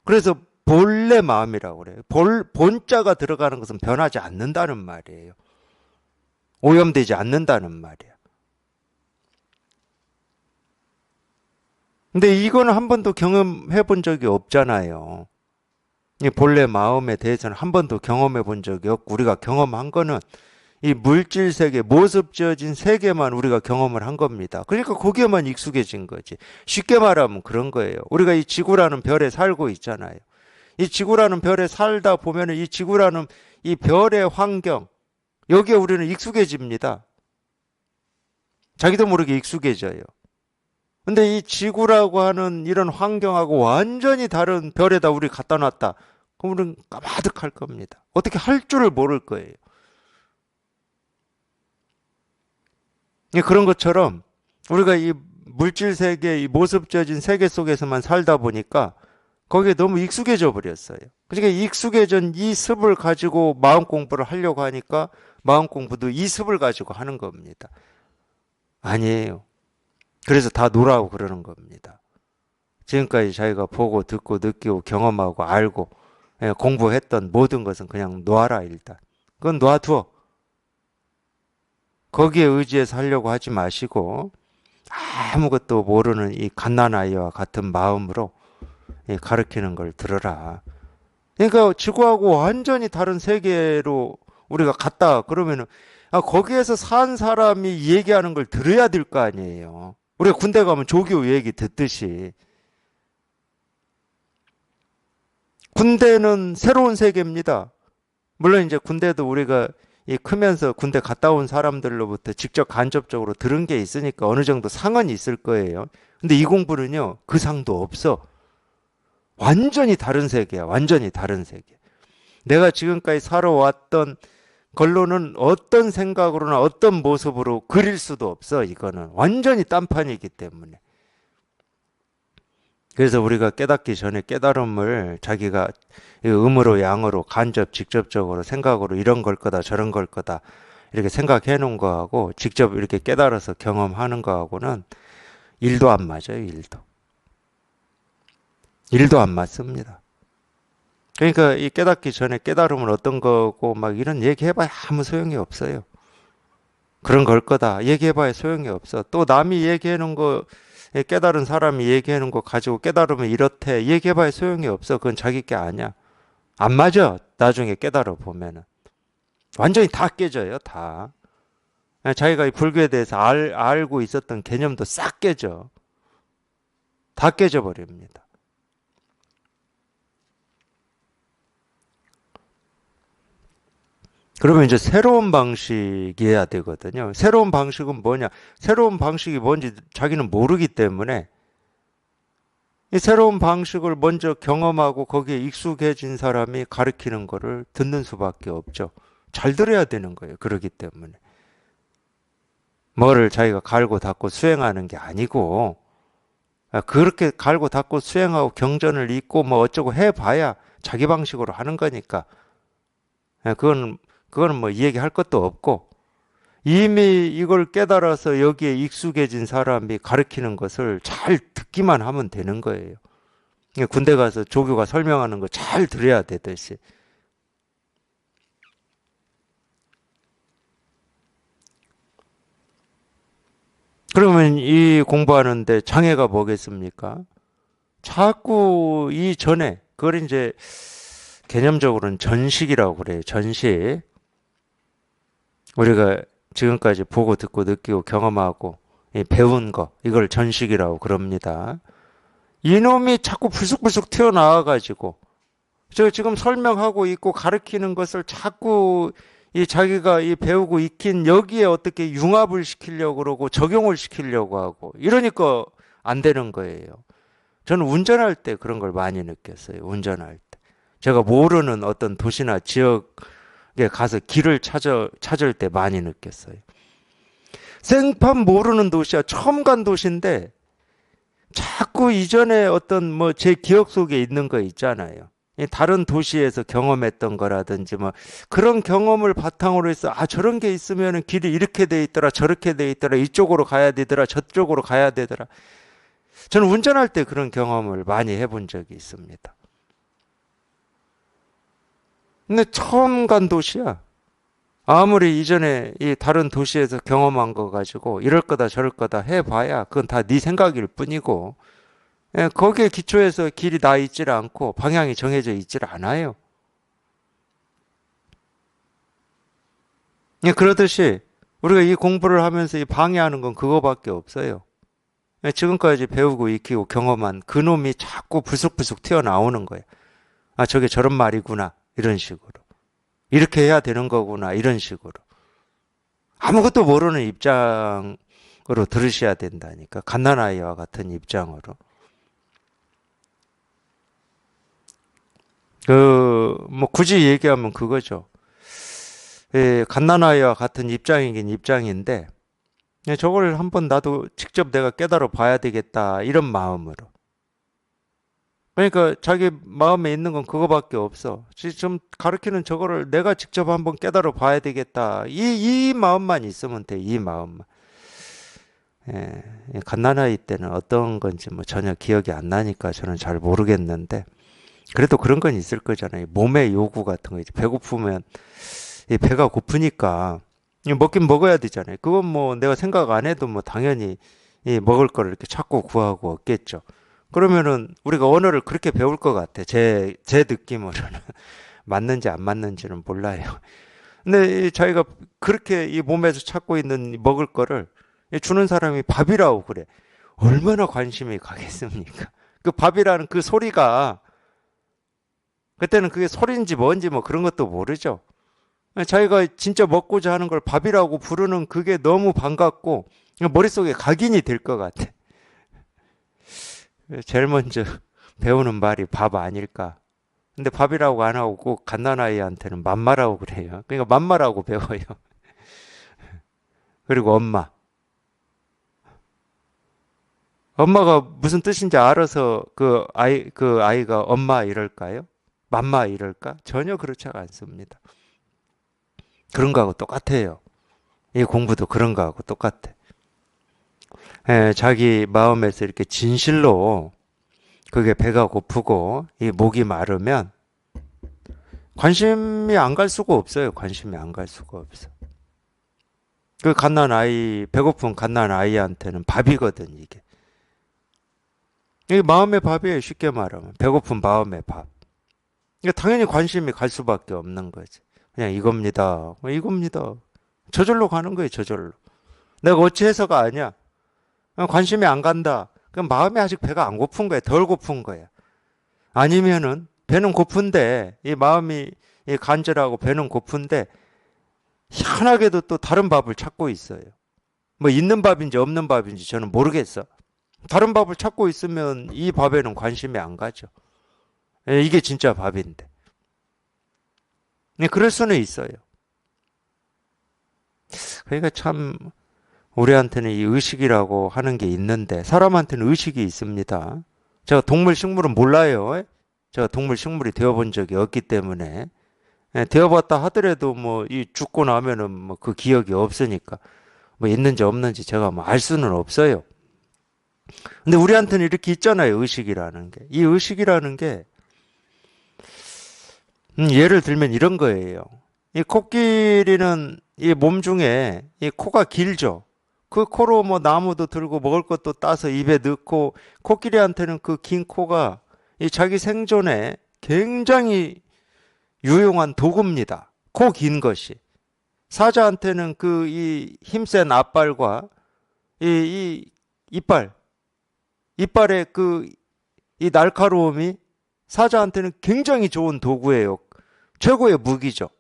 그래서 본래 마음이라고 그래요. 본자가 들어가는 것은 변하지 않는다는 말이에요. 오염되지 않는다는 말이야. 근데 이거는 한 번도 경험해 본 적이 없잖아요. 이 본래 마음에 대해서는 한 번도 경험해 본 적이 없고 우리가 경험한 거는 이 물질 세계, 모습 지어진 세계만 우리가 경험을 한 겁니다. 그러니까 거기에만 익숙해진 거지. 쉽게 말하면 그런 거예요. 우리가 이 지구라는 별에 살고 있잖아요. 이 지구라는 별에 살다 보면 이 지구라는 이 별의 환경, 여기에 우리는 익숙해집니다. 자기도 모르게 익숙해져요. 근데 이 지구라고 하는 이런 환경하고 완전히 다른 별에다 우리 갖다 놨다. 그럼 우리는 까마득할 겁니다. 어떻게 할 줄을 모를 거예요. 그런 것처럼 우리가 이 물질 세계, 이 모습 지어진 세계 속에서만 살다 보니까 거기에 너무 익숙해져 버렸어요. 그러니까 익숙해진 이 습을 가지고 마음 공부를 하려고 하니까 마음 공부도 이 습을 가지고 하는 겁니다. 아니에요. 그래서 다 놓으라고 그러는 겁니다. 지금까지 자기가 보고 듣고 느끼고 경험하고 알고 공부했던 모든 것은 그냥 놓아라 일단. 그건 놔두어. 거기에 의지해서 하려고 하지 마시고 아무것도 모르는 이 갓난아이와 같은 마음으로 가르치는 걸 들어라. 그러니까 지구하고 완전히 다른 세계로 우리가 갔다 그러면은 거기에서 산 사람이 얘기하는 걸 들어야 될 거 아니에요. 우리가 군대 가면 조교 얘기 듣듯이 군대는 새로운 세계입니다. 물론 이제 군대도 우리가 이 크면서 군대 갔다 온 사람들로부터 직접 간접적으로 들은 게 있으니까 어느 정도 상은 있을 거예요. 근데 이 공부는요, 그 상도 없어. 완전히 다른 세계야. 완전히 다른 세계. 내가 지금까지 살아왔던 걸로는 어떤 생각으로나 어떤 모습으로 그릴 수도 없어. 이거는 완전히 딴판이기 때문에. 그래서 우리가 깨닫기 전에 깨달음을 자기가 음으로 양으로 간접 직접적으로 생각으로 이런 걸 거다 저런 걸 거다 이렇게 생각해 놓은 거하고 직접 이렇게 깨달아서 경험하는 거하고는 일도 안 맞아요. 일도 안 맞습니다. 그러니까 이 깨닫기 전에 깨달음은 어떤 거고 막 이런 얘기해봐야 아무 소용이 없어요. 그런 걸 거다 얘기해봐야 소용이 없어. 또 남이 얘기해 놓은 거 깨달은 사람이 얘기하는 거 가지고 깨달으면 이렇대 얘기해봐야 소용이 없어. 그건 자기 게 아니야. 안 맞아. 나중에 깨달아 보면은 완전히 다 깨져요. 다. 자기가 이 불교에 대해서 알고 있었던 개념도 싹 깨져. 다 깨져 버립니다. 그러면 이제 새로운 방식이어야 되거든요. 새로운 방식은 뭐냐? 새로운 방식이 뭔지 자기는 모르기 때문에 이 새로운 방식을 먼저 경험하고 거기에 익숙해진 사람이 가르치는 거를 듣는 수밖에 없죠. 잘 들어야 되는 거예요. 그렇기 때문에. 뭐를 자기가 갈고 닦고 수행하는 게 아니고, 그렇게 갈고 닦고 수행하고 경전을 읽고 뭐 어쩌고 해봐야 자기 방식으로 하는 거니까. 그거는 뭐 이야기할 것도 없고, 이미 이걸 깨달아서 여기에 익숙해진 사람이 가르치는 것을 잘 듣기만 하면 되는 거예요. 군대 가서 조교가 설명하는 거 잘 들어야 되듯이. 그러면 이 공부하는데 장애가 뭐겠습니까? 자꾸 이 전에, 그걸 이제 개념적으로는 전식이라고 그래요. 전식. 우리가 지금까지 보고 듣고 느끼고 경험하고 배운 거, 이걸 전식이라고 그럽니다. 이놈이 자꾸 불쑥불쑥 튀어나와가지고, 저 지금 설명하고 있고 가르치는 것을 자꾸 이 자기가 이 배우고 익힌 여기에 어떻게 융합을 시키려고 그러고 적용을 시키려고 하고 이러니까 안 되는 거예요. 저는 운전할 때 그런 걸 많이 느꼈어요. 운전할 때. 제가 모르는 어떤 도시나 지역에 가서 길을 찾을 때 많이 느꼈어요. 생판 모르는 도시야. 처음 간 도시인데 자꾸 이전에 어떤 뭐 제 기억 속에 있는 거 있잖아요. 다른 도시에서 경험했던 거라든지 뭐 그런 경험을 바탕으로 해서 저런 게 있으면 길이 이렇게 돼 있더라 저렇게 돼 있더라 이쪽으로 가야 되더라 저쪽으로 가야 되더라. 저는 운전할 때 그런 경험을 많이 해본 적이 있습니다. 근데 처음 간 도시야. 아무리 이전에 이 다른 도시에서 경험한 거 가지고 이럴 거다 저럴 거다 해봐야 그건 다 네 생각일 뿐이고, 거기에 기초해서 길이 나 있질 않고 방향이 정해져 있질 않아요. 그러듯이 우리가 이 공부를 하면서 이 방해하는 건 그거밖에 없어요. 지금까지 배우고 익히고 경험한 그놈이 자꾸 불쑥불쑥 튀어나오는 거예요. 저게 저런 말이구나 이런 식으로. 이렇게 해야 되는 거구나 이런 식으로. 아무것도 모르는 입장으로 들으셔야 된다니까. 갓난아이와 같은 입장으로. 뭐 굳이 얘기하면 그거죠. 갓난아이와 같은 입장이긴 입장인데 저걸 한번 나도 직접 내가 깨달아 봐야 되겠다 이런 마음으로. 그러니까 자기 마음에 있는 건 그거밖에 없어. 지금 가르치는 저거를 내가 직접 한번 깨달아 봐야 되겠다. 이 마음만 있으면 돼. 이 마음만. 갓난아이 때는 어떤 건지 뭐 전혀 기억이 안 나니까 저는 잘 모르겠는데 그래도 그런 건 있을 거잖아요. 몸의 요구 같은 거. 이제 배고프면 이 배가 고프니까 먹긴 먹어야 되잖아요. 그건 뭐 내가 생각 안 해도 뭐 당연히 이 먹을 거를 이렇게 찾고 구하고 얻겠죠. 그러면은 우리가 언어를 그렇게 배울 것 같아. 제 느낌으로는. 맞는지 안 맞는지는 몰라요. 근데 자기가 그렇게 이 몸에서 찾고 있는 먹을 거를 주는 사람이 밥이라고 그래. 얼마나 관심이 가겠습니까? 그 밥이라는 그 소리가 그때는 그게 소리인지 뭔지 뭐 그런 것도 모르죠. 자기가 진짜 먹고자 하는 걸 밥이라고 부르는 그게 너무 반갑고 머릿속에 각인이 될 것 같아. 제일 먼저 배우는 말이 밥 아닐까. 근데 밥이라고 안 하고 꼭 갓난아이한테는 맘마라고 그래요. 그러니까 맘마라고 배워요. 그리고 엄마. 엄마가 무슨 뜻인지 알아서 그 아이가 엄마 이럴까요? 맘마 이럴까? 전혀 그렇지 않습니다. 그런 거하고 똑같아요. 이 공부도 그런 거하고 똑같아. 자기 마음에서 이렇게 진실로 그게 배가 고프고 이 목이 마르면 관심이 안 갈 수가 없어요. 관심이 안 갈 수가 없어. 그 갓난 아이, 배고픈 갓난 아이한테는 밥이거든, 이게. 이게 마음의 밥이에요. 쉽게 말하면. 배고픈 마음의 밥. 그러니까 당연히 관심이 갈 수밖에 없는 거지. 그냥 이겁니다. 이겁니다. 저절로 가는 거예요, 저절로. 내가 어찌해서가 아니야. 관심이 안 간다. 그럼 마음이 아직 배가 안 고픈 거야. 덜 고픈 거야. 아니면은 배는 고픈데 이 마음이 간절하고 배는 고픈데 희한하게도 또 다른 밥을 찾고 있어요. 뭐 있는 밥인지 없는 밥인지 저는 모르겠어. 다른 밥을 찾고 있으면 이 밥에는 관심이 안 가죠. 예, 이게 진짜 밥인데. 네, 그럴 수는 있어요. 그러니까 참 우리한테는 이 의식이라고 하는 게 있는데 사람한테는 의식이 있습니다. 제가 동물 식물은 몰라요. 제가 동물 식물이 되어본 적이 없기 때문에 되어봤다 하더라도 뭐 이 죽고 나면은 뭐 그 기억이 없으니까 뭐 있는지 없는지 제가 뭐 알 수는 없어요. 근데 우리한테는 이렇게 있잖아요. 의식이라는 게. 이 의식이라는 게 예를 들면 이런 거예요. 이 코끼리는 이 몸 중에 이 코가 길죠. 그 코로 뭐 나무도 들고 먹을 것도 따서 입에 넣고 코끼리한테는 그 긴 코가 이 자기 생존에 굉장히 유용한 도구입니다. 코 긴 것이. 사자한테는 그 이 힘센 앞발과 이 이빨의 그 이 날카로움이 사자한테는 굉장히 좋은 도구예요. 최고의 무기죠.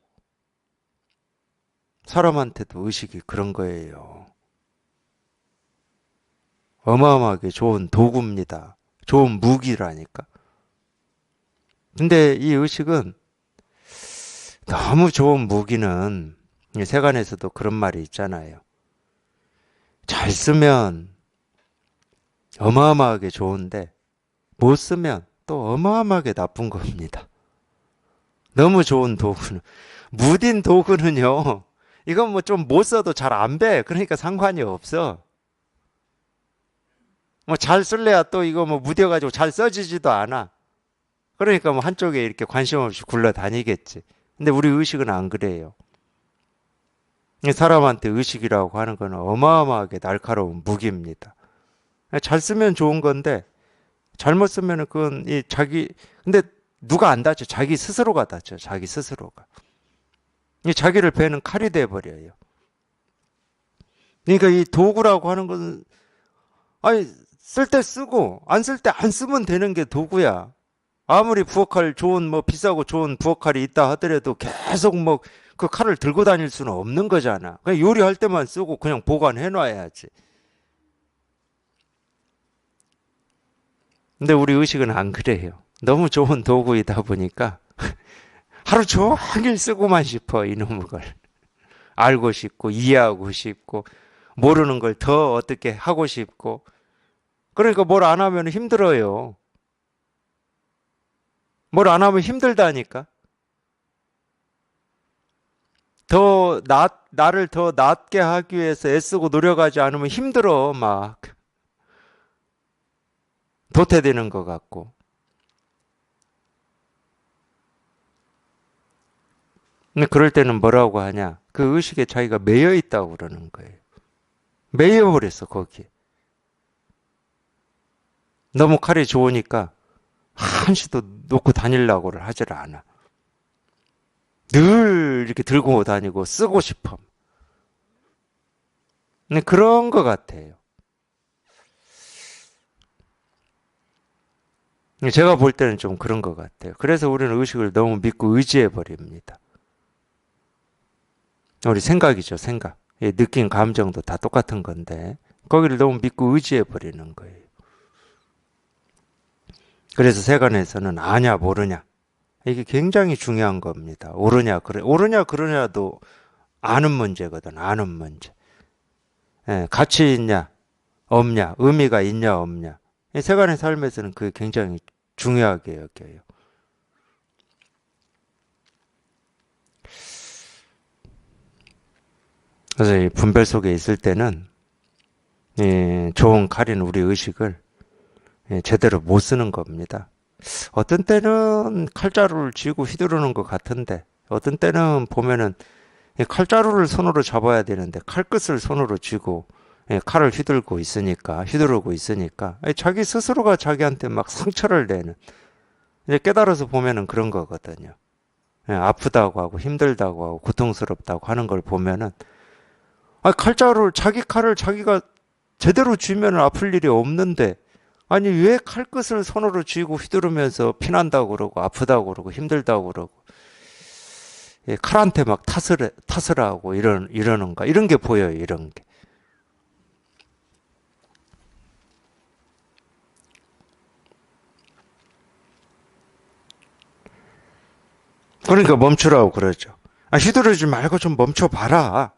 사람한테도 의식이 그런 거예요. 어마어마하게 좋은 도구입니다. 좋은 무기라니까. 근데 이 의식은 너무 좋은 무기는 세간에서도 그런 말이 있잖아요. 잘 쓰면 어마어마하게 좋은데 못 쓰면 또 어마어마하게 나쁜 겁니다. 너무 좋은 도구는 무딘 도구는요. 이건 뭐 좀 못 써도 잘 안 배. 그러니까 상관이 없어. 뭐 잘 쓸래야 또 이거 뭐 무뎌가지고 잘 써지지도 않아. 그러니까 뭐 한쪽에 이렇게 관심 없이 굴러다니겠지. 근데 우리 의식은 안 그래요. 사람한테 의식이라고 하는 건 어마어마하게 날카로운 무기입니다. 잘 쓰면 좋은 건데 잘못 쓰면은 그건 이 자기 근데 누가 안 다쳐? 자기 스스로가 다쳐. 자기 스스로가. 이 자기를 베는 칼이 돼 버려요. 그러니까 이 도구라고 하는 건 아니 쓸 때 쓰고 안 쓸 때 안 쓰면 되는 게 도구야. 아무리 부엌칼 좋은 뭐 비싸고 좋은 부엌칼이 있다 하더라도 계속 뭐 그 칼을 들고 다닐 수는 없는 거잖아. 그냥 요리할 때만 쓰고 그냥 보관해 놔야지. 근데 우리 의식은 안 그래요. 너무 좋은 도구이다 보니까 하루 종일 쓰고만 싶어 이놈의 걸. 알고 싶고 이해하고 싶고 모르는 걸 더 어떻게 하고 싶고 그러니까 뭘 안 하면 힘들어요. 뭘 안 하면 힘들다니까. 나를 더 낫게 하기 위해서 애쓰고 노력하지 않으면 힘들어. 막 도태되는 것 같고. 근데 그럴 때는 뭐라고 하냐? 그 의식에 자기가 매여 있다고 그러는 거예요. 매여 버렸어 거기. 너무 칼이 좋으니까 한시도 놓고 다니려고를 하질 않아. 늘 이렇게 들고 다니고 쓰고 싶어. 근데 그런 것 같아요. 제가 볼 때는 좀 그런 것 같아요. 그래서 우리는 의식을 너무 믿고 의지해 버립니다. 우리 생각이죠, 생각. 느낀 감정도 다 똑같은 건데 거기를 너무 믿고 의지해 버리는 거예요. 그래서 세간에서는 아냐 모르냐 이게 굉장히 중요한 겁니다. 옳으냐 그래 옳으냐 그러냐도 아는 문제거든. 아는 문제. 가치 있냐 없냐 의미가 있냐 없냐 이 세간의 삶에서는 그게 굉장히 중요하게 여겨요. 그래서 이 분별 속에 있을 때는 좋은 칼인 우리 의식을 제대로 못 쓰는 겁니다. 어떤 때는 칼자루를 쥐고 휘두르는 것 같은데 어떤 때는 보면은 칼자루를 손으로 잡아야 되는데 칼끝을 손으로 쥐고 칼을 휘두르고 있으니까 자기 스스로가 자기한테 막 상처를 내는 이제 깨달아서 보면은 그런 거거든요. 아프다고 하고 힘들다고 하고 고통스럽다고 하는 걸 보면은 칼자루를 자기 칼을 자기가 제대로 쥐면 아플 일이 없는데 아니 왜 칼끝을 손으로 쥐고 휘두르면서 피난다고 그러고 아프다고 그러고 힘들다고 그러고 칼한테 막 탓을 하고 이러는가 이런 게 보여요. 이런 게. 그러니까 멈추라고 그러죠. 휘두르지 말고 좀 멈춰봐라.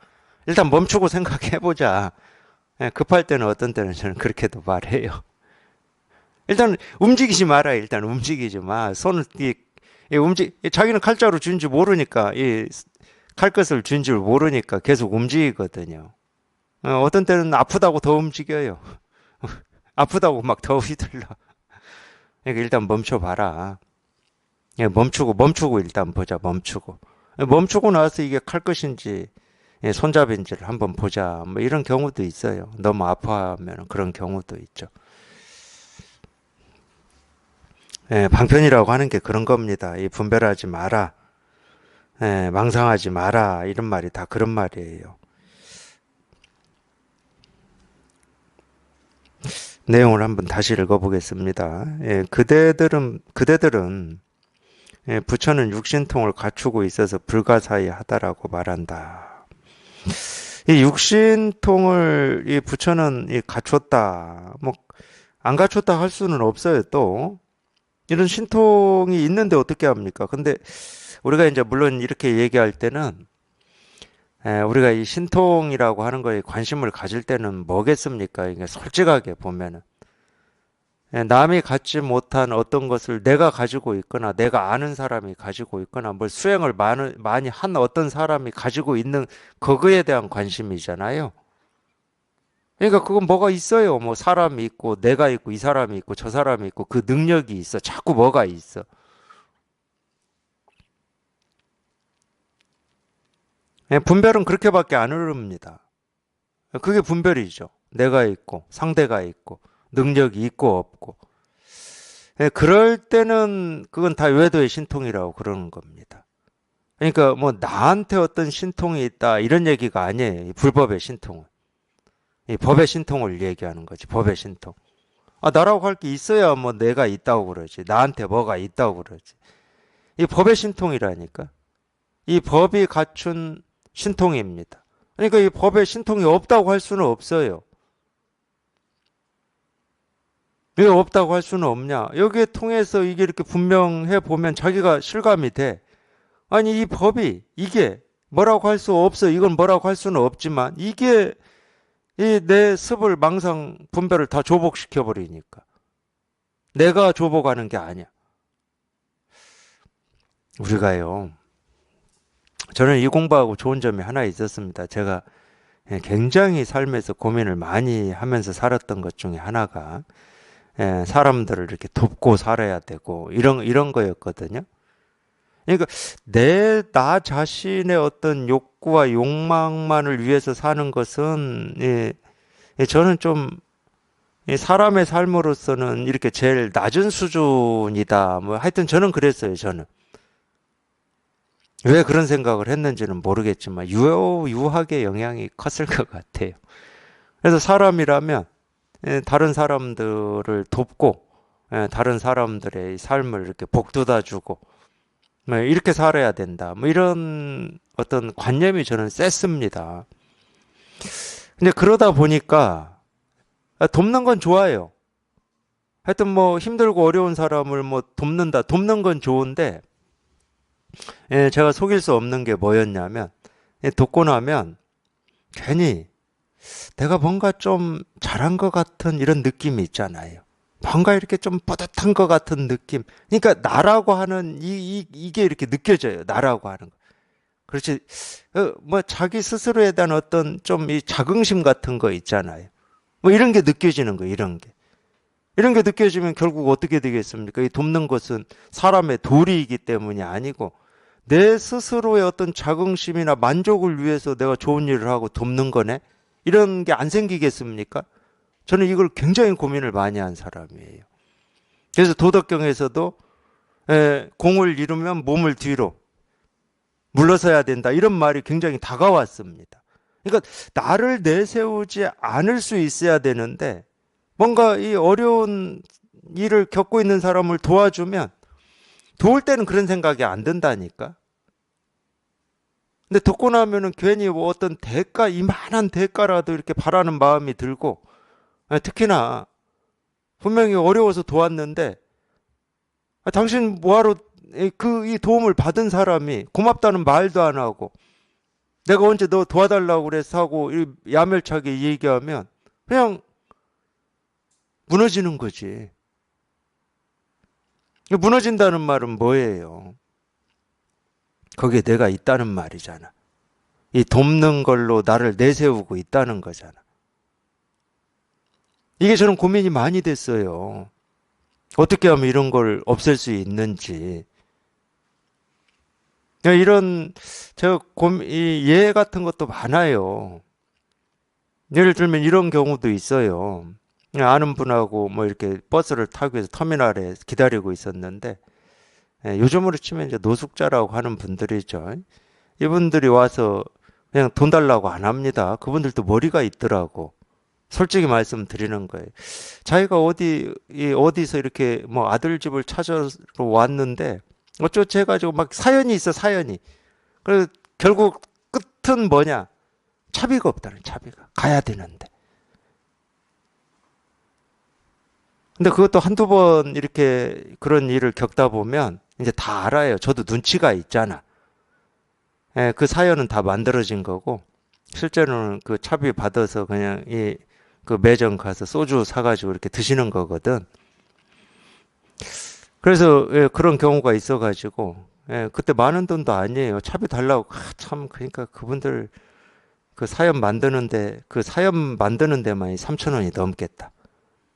일단 멈추고 생각해보자. 급할 때는 어떤 때는 저는 그렇게도 말해요. 일단 움직이지 마라. 일단 움직이지 마. 손을 자기는 칼자루 준 줄 모르니까 이 칼끝을 준 줄 모르니까 계속 움직이거든요. 어떤 때는 아프다고 더 움직여요. 아프다고 막 더 휘둘러. 그러니까 일단 멈춰봐라. 멈추고 일단 보자. 멈추고 나서 이게 칼끝인지 손잡이인지를 한번 보자. 뭐 이런 경우도 있어요. 너무 아파하면 그런 경우도 있죠. 방편이라고 하는 게 그런 겁니다. 분별하지 마라. 망상하지 마라. 이런 말이 다 그런 말이에요. 내용을 한번 다시 읽어보겠습니다. 그대들은 부처는 육신통을 갖추고 있어서 불가사의하다라고 말한다. 이 육신통을 이 부처는 갖췄다. 뭐 안 갖췄다 할 수는 없어요. 또 이런 신통이 있는데 어떻게 합니까? 근데 우리가 이제 물론 이렇게 얘기할 때는 우리가 이 신통이라고 하는 거에 관심을 가질 때는 뭐겠습니까? 이게 솔직하게 보면은 남이 갖지 못한 어떤 것을 내가 가지고 있거나 내가 아는 사람이 가지고 있거나 뭘 수행을 많이 한 어떤 사람이 가지고 있는 그거에 대한 관심이잖아요. 그러니까 그건 뭐가 있어요. 뭐 사람이 있고 내가 있고 이 사람이 있고 저 사람이 있고 그 능력이 있어. 자꾸 뭐가 있어. 분별은 그렇게밖에 안 흐릅니다. 그게 분별이죠. 내가 있고 상대가 있고 능력이 있고 없고. 그럴 때는 그건 다 외도의 신통이라고 그러는 겁니다. 그러니까 뭐 나한테 어떤 신통이 있다 이런 얘기가 아니에요. 이 불법의 신통은. 이 법의 신통을 얘기하는 거지. 법의 신통. 나라고 할 게 있어야 뭐 내가 있다고 그러지. 나한테 뭐가 있다고 그러지. 이 법의 신통이라니까. 이 법이 갖춘 신통입니다. 그러니까 이 법에 신통이 없다고 할 수는 없어요. 왜 없다고 할 수는 없냐? 여기에 통해서 이게 이렇게 분명해 보면 자기가 실감이 돼. 아니, 이 법이, 이게 뭐라고 할 수 없어. 이건 뭐라고 할 수는 없지만, 이게 이 내 습을 망상 분별을 다 조복시켜 버리니까. 내가 조복하는 게 아니야. 우리가요, 저는 이 공부하고 좋은 점이 하나 있었습니다. 제가 굉장히 삶에서 고민을 많이 하면서 살았던 것 중에 하나가 사람들을 이렇게 돕고 살아야 되고 이런 거였거든요. 그러니까 나 자신의 어떤 욕구와 욕망만을 위해서 사는 것은 저는 좀 사람의 삶으로서는 이렇게 제일 낮은 수준이다. 뭐 하여튼 저는 그랬어요. 저는 왜 그런 생각을 했는지는 모르겠지만 유하게 영향이 컸을 것 같아요. 그래서 사람이라면 다른 사람들을 돕고 다른 사람들의 삶을 이렇게 복돋아 주고 뭐 이렇게 살아야 된다. 뭐 이런 어떤 관념이 저는 셌습니다. 근데 그러다 보니까 돕는 건 좋아요. 하여튼 뭐 힘들고 어려운 사람을 뭐 돕는 건 좋은데 제가 속일 수 없는 게 뭐였냐면 돕고 나면 괜히 내가 뭔가 좀 잘한 것 같은 이런 느낌이 있잖아요. 뭔가 이렇게 좀 뿌듯한 것 같은 느낌. 그러니까 나라고 하는 이게 이렇게 느껴져요. 나라고 하는 거. 그렇지. 뭐 자기 스스로에 대한 어떤 좀 이 자긍심 같은 거 있잖아요. 뭐 이런 게 느껴지는 거예요. 이런 게. 이런 게 느껴지면 결국 어떻게 되겠습니까? 이 돕는 것은 사람의 도리이기 때문이 아니고 내 스스로의 어떤 자긍심이나 만족을 위해서 내가 좋은 일을 하고 돕는 거네? 이런 게 안 생기겠습니까? 저는 이걸 굉장히 고민을 많이 한 사람이에요. 그래서 도덕경에서도 공을 이루면 몸을 뒤로 물러서야 된다. 이런 말이 굉장히 다가왔습니다. 그러니까 나를 내세우지 않을 수 있어야 되는데 뭔가 이 어려운 일을 겪고 있는 사람을 도와주면 도울 때는 그런 생각이 안 든다니까. 근데 돕고 나면은 괜히 뭐 어떤 대가, 이만한 대가라도 이렇게 바라는 마음이 들고, 특히나 분명히 어려워서 도왔는데, 당신 뭐하러 이 도움을 받은 사람이 고맙다는 말도 안 하고 내가 언제 너 도와달라고 그래서 하고 야멸차게 얘기하면 그냥 무너지는 거지. 무너진다는 말은 뭐예요? 거기에 내가 있다는 말이잖아. 이 돕는 걸로 나를 내세우고 있다는 거잖아. 이게 저는 고민이 많이 됐어요. 어떻게 하면 이런 걸 없앨 수 있는지. 이런 이 같은 것도 많아요. 예를 들면 이런 경우도 있어요. 아는 분하고 뭐 이렇게 버스를 타기 위해서 터미널에 기다리고 있었는데 요즘으로 치면 이제 노숙자라고 하는 분들이죠. 이분들이 와서 그냥 돈 달라고 안 합니다. 그분들도 머리가 있더라고. 솔직히 말씀드리는 거예요. 자기가 어디서 이렇게 뭐 아들 집을 찾아러 왔는데 어쩌지 해가지고 막 사연이 있어, 사연이. 그래서 결국 끝은 뭐냐? 차비가 없다는, 차비가. 가야 되는데. 근데 그것도 한두 번 이렇게 그런 일을 겪다 보면 이제 다 알아요. 저도 눈치가 있잖아. 그 사연은 다 만들어진 거고, 실제로는 그 차비 받아서 그냥 그 매점 가서 소주 사가지고 이렇게 드시는 거거든. 그래서 그런 경우가 있어가지고 그때 많은 돈도 아니에요. 차비 달라고 참 그러니까 그분들 그 사연 만드는 데만 3천 원이 넘겠다.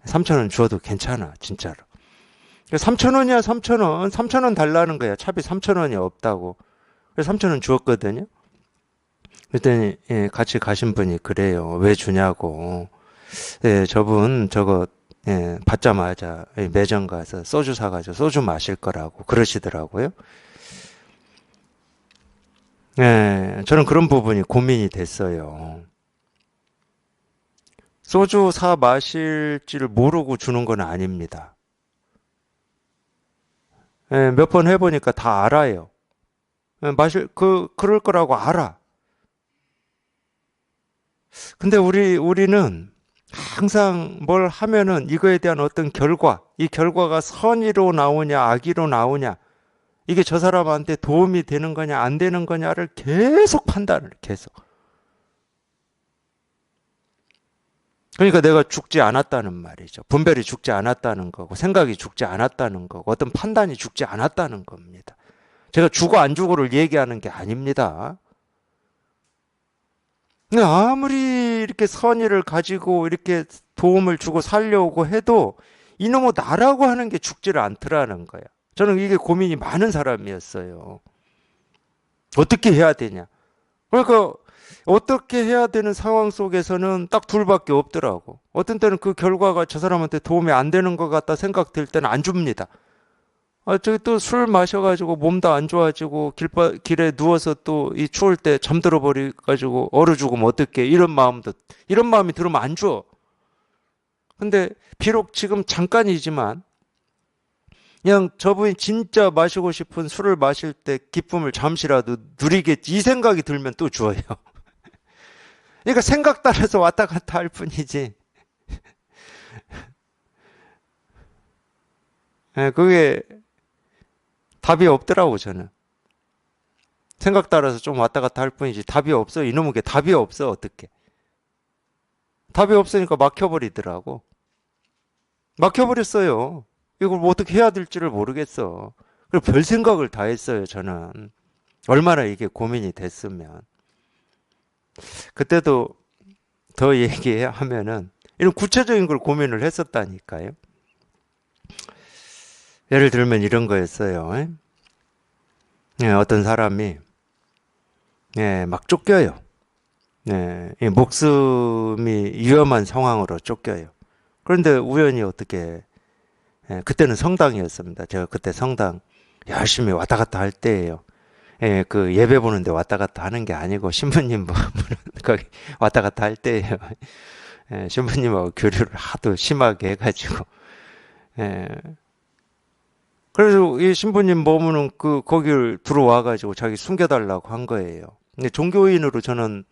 3천 원 주어도 괜찮아 진짜로. 3천 원이야 3천 원. 3천 원 달라는 거야. 차비 3천 원이 없다고. 그래서 3천 원 주었거든요. 그랬더니 같이 가신 분이 그래요. 왜 주냐고. 저분 저거 받자마자 매점 가서 소주 사가지고 소주 마실 거라고 그러시더라고요. 저는 그런 부분이 고민이 됐어요. 소주 사 마실지를 모르고 주는 건 아닙니다. 몇 번 해보니까 다 알아요. 그럴 거라고 알아. 근데 우리는 항상 뭘 하면은 이거에 대한 어떤 이 결과가 선의로 나오냐, 악의로 나오냐, 이게 저 사람한테 도움이 되는 거냐, 안 되는 거냐를 계속 판단을, 계속. 그러니까 내가 죽지 않았다는 말이죠. 분별이 죽지 않았다는 거고, 생각이 죽지 않았다는 거고, 어떤 판단이 죽지 않았다는 겁니다. 제가 죽어 안 죽어를 얘기하는 게 아닙니다. 아무리 이렇게 선의를 가지고 이렇게 도움을 주고 살려고 해도 이놈의 나라고 하는 게 죽지를 않더라는 거야. 저는 이게 고민이 많은 사람이었어요. 어떻게 해야 되냐. 그러니까 어떻게 해야 되는 상황 속에서는 딱 둘밖에 없더라고. 어떤 때는 그 결과가 저 사람한테 도움이 안 되는 것 같다 생각될 때는 안 줍니다. 저기 또 술 마셔가지고 몸도 안 좋아지고 길에 누워서 또 이 추울 때 잠들어 버려가지고 얼어 죽으면 어떡해. 이런 마음이 들으면 안 줘. 근데 비록 지금 잠깐이지만 그냥 저분이 진짜 마시고 싶은 술을 마실 때 기쁨을 잠시라도 누리겠지. 이 생각이 들면 또 줘요. 그러니까 생각 따라서 왔다 갔다 할 뿐이지. 그게 답이 없더라고, 저는. 생각 따라서 좀 왔다 갔다 할 뿐이지 답이 없어. 이놈의 게 답이 없어. 어떻게. 답이 없으니까 막혀버리더라고. 막혀버렸어요. 이걸 뭐 어떻게 해야 될지를 모르겠어. 그리고 별 생각을 다 했어요, 저는. 얼마나 이게 고민이 됐으면. 그때도 더 얘기하면은 이런 구체적인 걸 고민을 했었다니까요. 예를 들면 이런 거였어요. 어떤 사람이 막 쫓겨요. 목숨이 위험한 상황으로 쫓겨요. 그런데 우연히 어떻게 그때는 성당이었습니다. 제가 그때 성당 열심히 왔다 갔다 할 때예요. 그 예배 보는데 왔다 갔다 하는 게 아니고 신부님 거기 왔다 갔다 할 때예요. 신부님하고 교류를 하도 심하게 해가지고 그래서 이 신부님 몸은 거기를 들어와가지고 자기 숨겨달라고 한 거예요. 근데 종교인으로 저는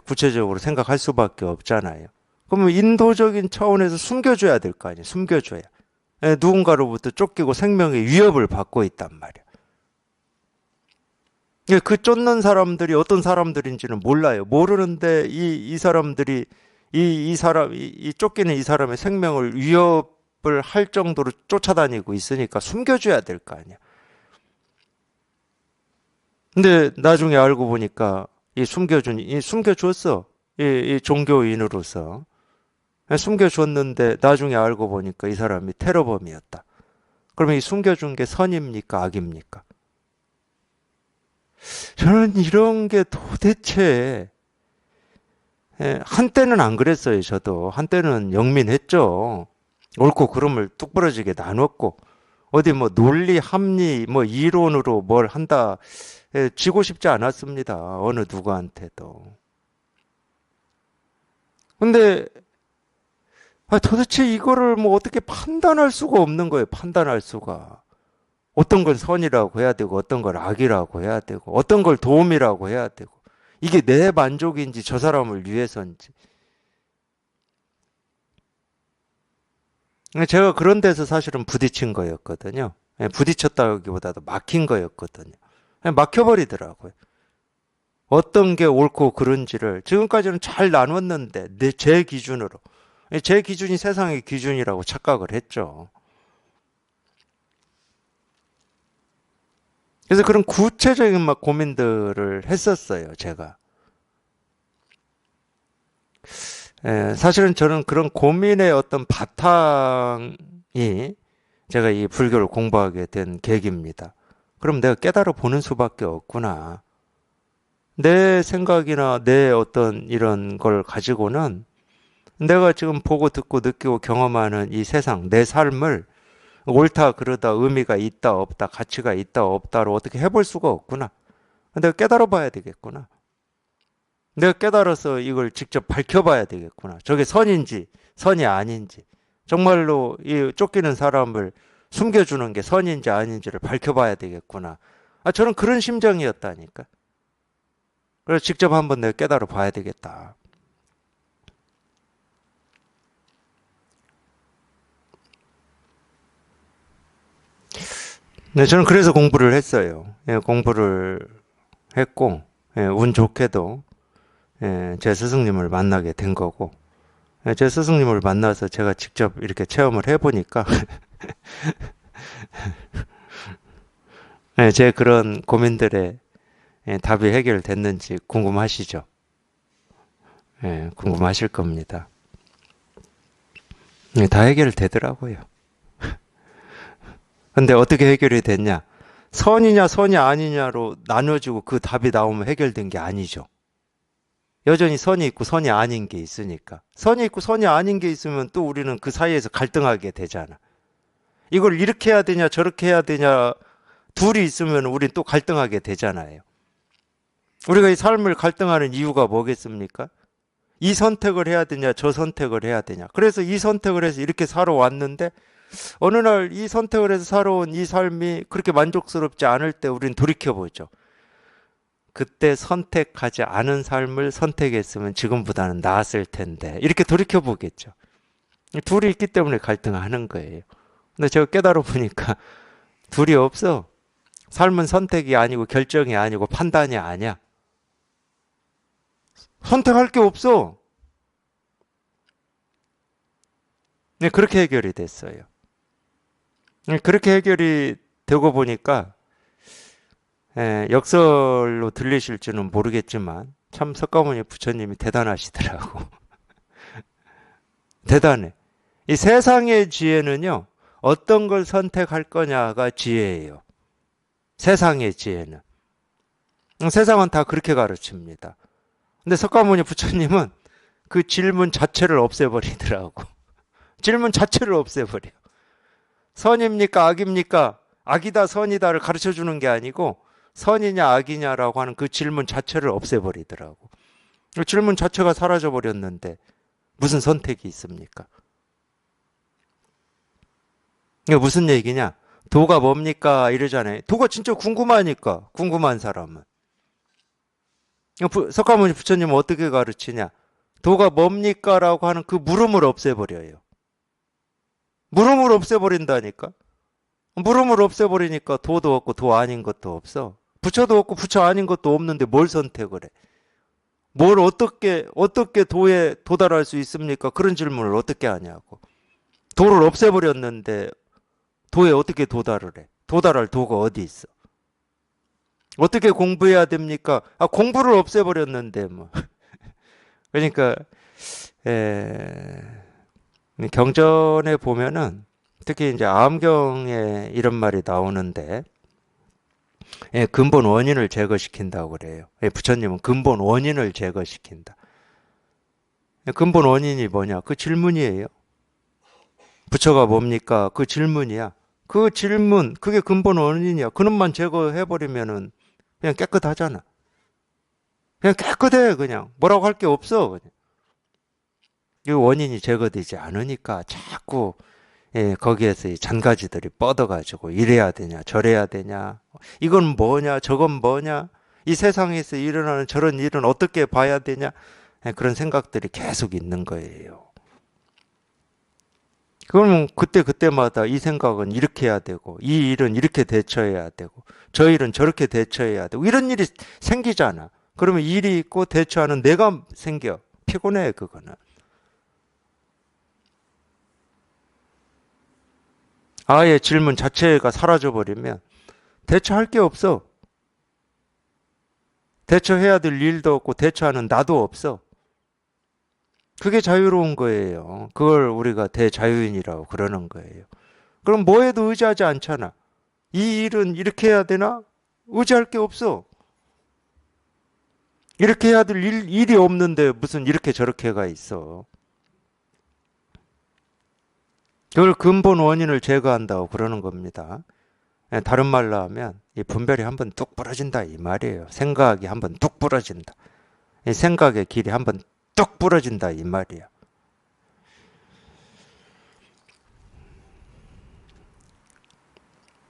구체적으로 생각할 수밖에 없잖아요. 그러면 인도적인 차원에서 숨겨줘야 될 거 아니에요. 숨겨줘야. 누군가로부터 쫓기고 생명의 위협을 받고 있단 말이야. 그 쫓는 사람들이 어떤 사람들인지는 몰라요. 모르는데 이 사람들이 이 쫓기는 이 사람의 생명을 위협을 할 정도로 쫓아다니고 있으니까 숨겨줘야 될 거 아니야. 근데 나중에 알고 보니까 숨겨줬어. 이 종교인으로서. 숨겨줬는데 나중에 알고 보니까 이 사람이 테러범이었다. 그러면 이 숨겨준 게 선입니까? 악입니까? 저는 이런 게 도대체 한때는 안 그랬어요. 저도 한때는 영민했죠. 옳고 그름을 뚝 부러지게 나눴고 어디 뭐 논리, 합리, 뭐 이론으로 뭘 한다 지고 싶지 않았습니다. 어느 누구한테도. 근데 도대체 이거를 뭐 어떻게 판단할 수가 없는 거예요. 판단할 수가. 어떤 걸 선이라고 해야 되고 어떤 걸 악이라고 해야 되고 어떤 걸 도움이라고 해야 되고 이게 내 만족인지 저 사람을 위해서인지. 제가 그런 데서 사실은 부딪힌 거였거든요. 부딪혔다기보다도 막힌 거였거든요. 막혀버리더라고요. 어떤 게 옳고 그른지를 지금까지는 잘 나눴는데 제 기준으로 제 기준이 세상의 기준이라고 착각을 했죠. 그래서 그런 구체적인 막 고민들을 했었어요, 제가. 사실은 저는 그런 고민의 어떤 바탕이 제가 이 불교를 공부하게 된 계기입니다. 그럼 내가 깨달아 보는 수밖에 없구나. 내 생각이나 내 어떤 이런 걸 가지고는 내가 지금 보고 듣고 느끼고 경험하는 이 세상, 내 삶을 옳다, 그르다, 의미가 있다, 없다, 가치가 있다, 없다로 어떻게 해볼 수가 없구나. 내가 깨달아 봐야 되겠구나. 내가 깨달아서 이걸 직접 밝혀봐야 되겠구나. 저게 선인지, 선이 아닌지. 정말로 이 쫓기는 사람을 숨겨주는 게 선인지 아닌지를 밝혀봐야 되겠구나. 저는 그런 심정이었다니까. 그래서 직접 한번 내가 깨달아 봐야 되겠다. 네, 저는 그래서 공부를 했어요. 공부를 했고, 운 좋게도 제 스승님을 만나게 된 거고, 제 스승님을 만나서 제가 직접 이렇게 체험을 해보니까, 제 그런 고민들의 답이 해결됐는지 궁금하시죠? 궁금하실 겁니다. 다 해결되더라고요. 근데 어떻게 해결이 됐냐? 선이냐 선이 아니냐로 나눠지고 그 답이 나오면 해결된 게 아니죠. 여전히 선이 있고 선이 아닌 게 있으니까. 선이 있고 선이 아닌 게 있으면 또 우리는 그 사이에서 갈등하게 되잖아. 이걸 이렇게 해야 되냐 저렇게 해야 되냐 둘이 있으면 우린 또 갈등하게 되잖아요. 우리가 이 삶을 갈등하는 이유가 뭐겠습니까? 이 선택을 해야 되냐 저 선택을 해야 되냐. 그래서 이 선택을 해서 이렇게 살아왔는데 어느 날 이 선택을 해서 살아온 이 삶이 그렇게 만족스럽지 않을 때 우린 돌이켜보죠. 그때 선택하지 않은 삶을 선택했으면 지금보다는 나았을 텐데 이렇게 돌이켜보겠죠. 둘이 있기 때문에 갈등하는 거예요. 근데 제가 깨달아 보니까 둘이 없어. 삶은 선택이 아니고 결정이 아니고 판단이 아니야. 선택할 게 없어. 네, 그렇게 해결이 됐어요. 그렇게 해결이 되고 보니까 역설로 들리실지는 모르겠지만 참 석가모니 부처님이 대단하시더라고. 대단해. 이 세상의 지혜는요. 어떤 걸 선택할 거냐가 지혜예요. 세상의 지혜는. 세상은 다 그렇게 가르칩니다. 근데 석가모니 부처님은 그 질문 자체를 없애버리더라고. 질문 자체를 없애버려. 선입니까? 악입니까? 악이다, 선이다를 가르쳐 주는 게 아니고 선이냐, 악이냐라고 하는 그 질문 자체를 없애버리더라고. 그 질문 자체가 사라져버렸는데 무슨 선택이 있습니까? 이게 무슨 얘기냐? 도가 뭡니까? 이러잖아요. 도가 진짜 궁금하니까, 궁금한 사람은. 석가모니 부처님은 어떻게 가르치냐? 도가 뭡니까? 라고 하는 그 물음을 없애버려요. 물음을 없애버린다니까. 물음을 없애버리니까 도도 없고 도 아닌 것도 없어. 부처도 없고 부처 아닌 것도 없는데 뭘 선택을 해? 뭘 어떻게 도에 도달할 수 있습니까? 그런 질문을 어떻게 하냐고. 도를 없애버렸는데 도에 어떻게 도달을 해? 도달할 도가 어디 있어? 어떻게 공부해야 됩니까? 아, 공부를 없애버렸는데 뭐. 그러니까 에, 경전에 보면은 특히 이제 암경에 이런 말이 나오는데 근본 원인을 제거시킨다고 그래요. 부처님은 근본 원인을 제거시킨다. 근본 원인이 뭐냐? 그 질문이에요. 부처가 뭡니까? 그 질문이야. 그 질문, 그게 근본 원인이야. 그놈만 제거해버리면은 그냥 깨끗하잖아. 그냥 깨끗해, 그냥. 뭐라고 할 게 없어, 그냥. 이 원인이 제거되지 않으니까 자꾸 거기에서 이 잔가지들이 뻗어가지고 이래야 되냐, 저래야 되냐, 이건 뭐냐, 저건 뭐냐, 이 세상에서 일어나는 저런 일은 어떻게 봐야 되냐, 그런 생각들이 계속 있는 거예요. 그러면 그때마다 이 생각은 이렇게 해야 되고, 이 일은 이렇게 대처해야 되고, 저 일은 저렇게 대처해야 되고, 이런 일이 생기잖아. 그러면 일이 있고 대처하는 내가 생겨. 피곤해, 그거는. 아예 질문 자체가 사라져버리면 대처할 게 없어. 대처해야 될 일도 없고 대처하는 나도 없어. 그게 자유로운 거예요. 그걸 우리가 대자유인이라고 그러는 거예요. 그럼 뭐에도 의지하지 않잖아. 이 일은 이렇게 해야 되나? 의지할 게 없어. 이렇게 해야 될 일이 없는데 무슨 이렇게 저렇게가 있어. 그걸 근본 원인을 제거한다고 그러는 겁니다. 다른 말로 하면 이 분별이 한번 뚝 부러진다 이 말이에요. 생각이 한번 뚝 부러진다. 이 생각의 길이 한번 뚝 부러진다 이 말이야.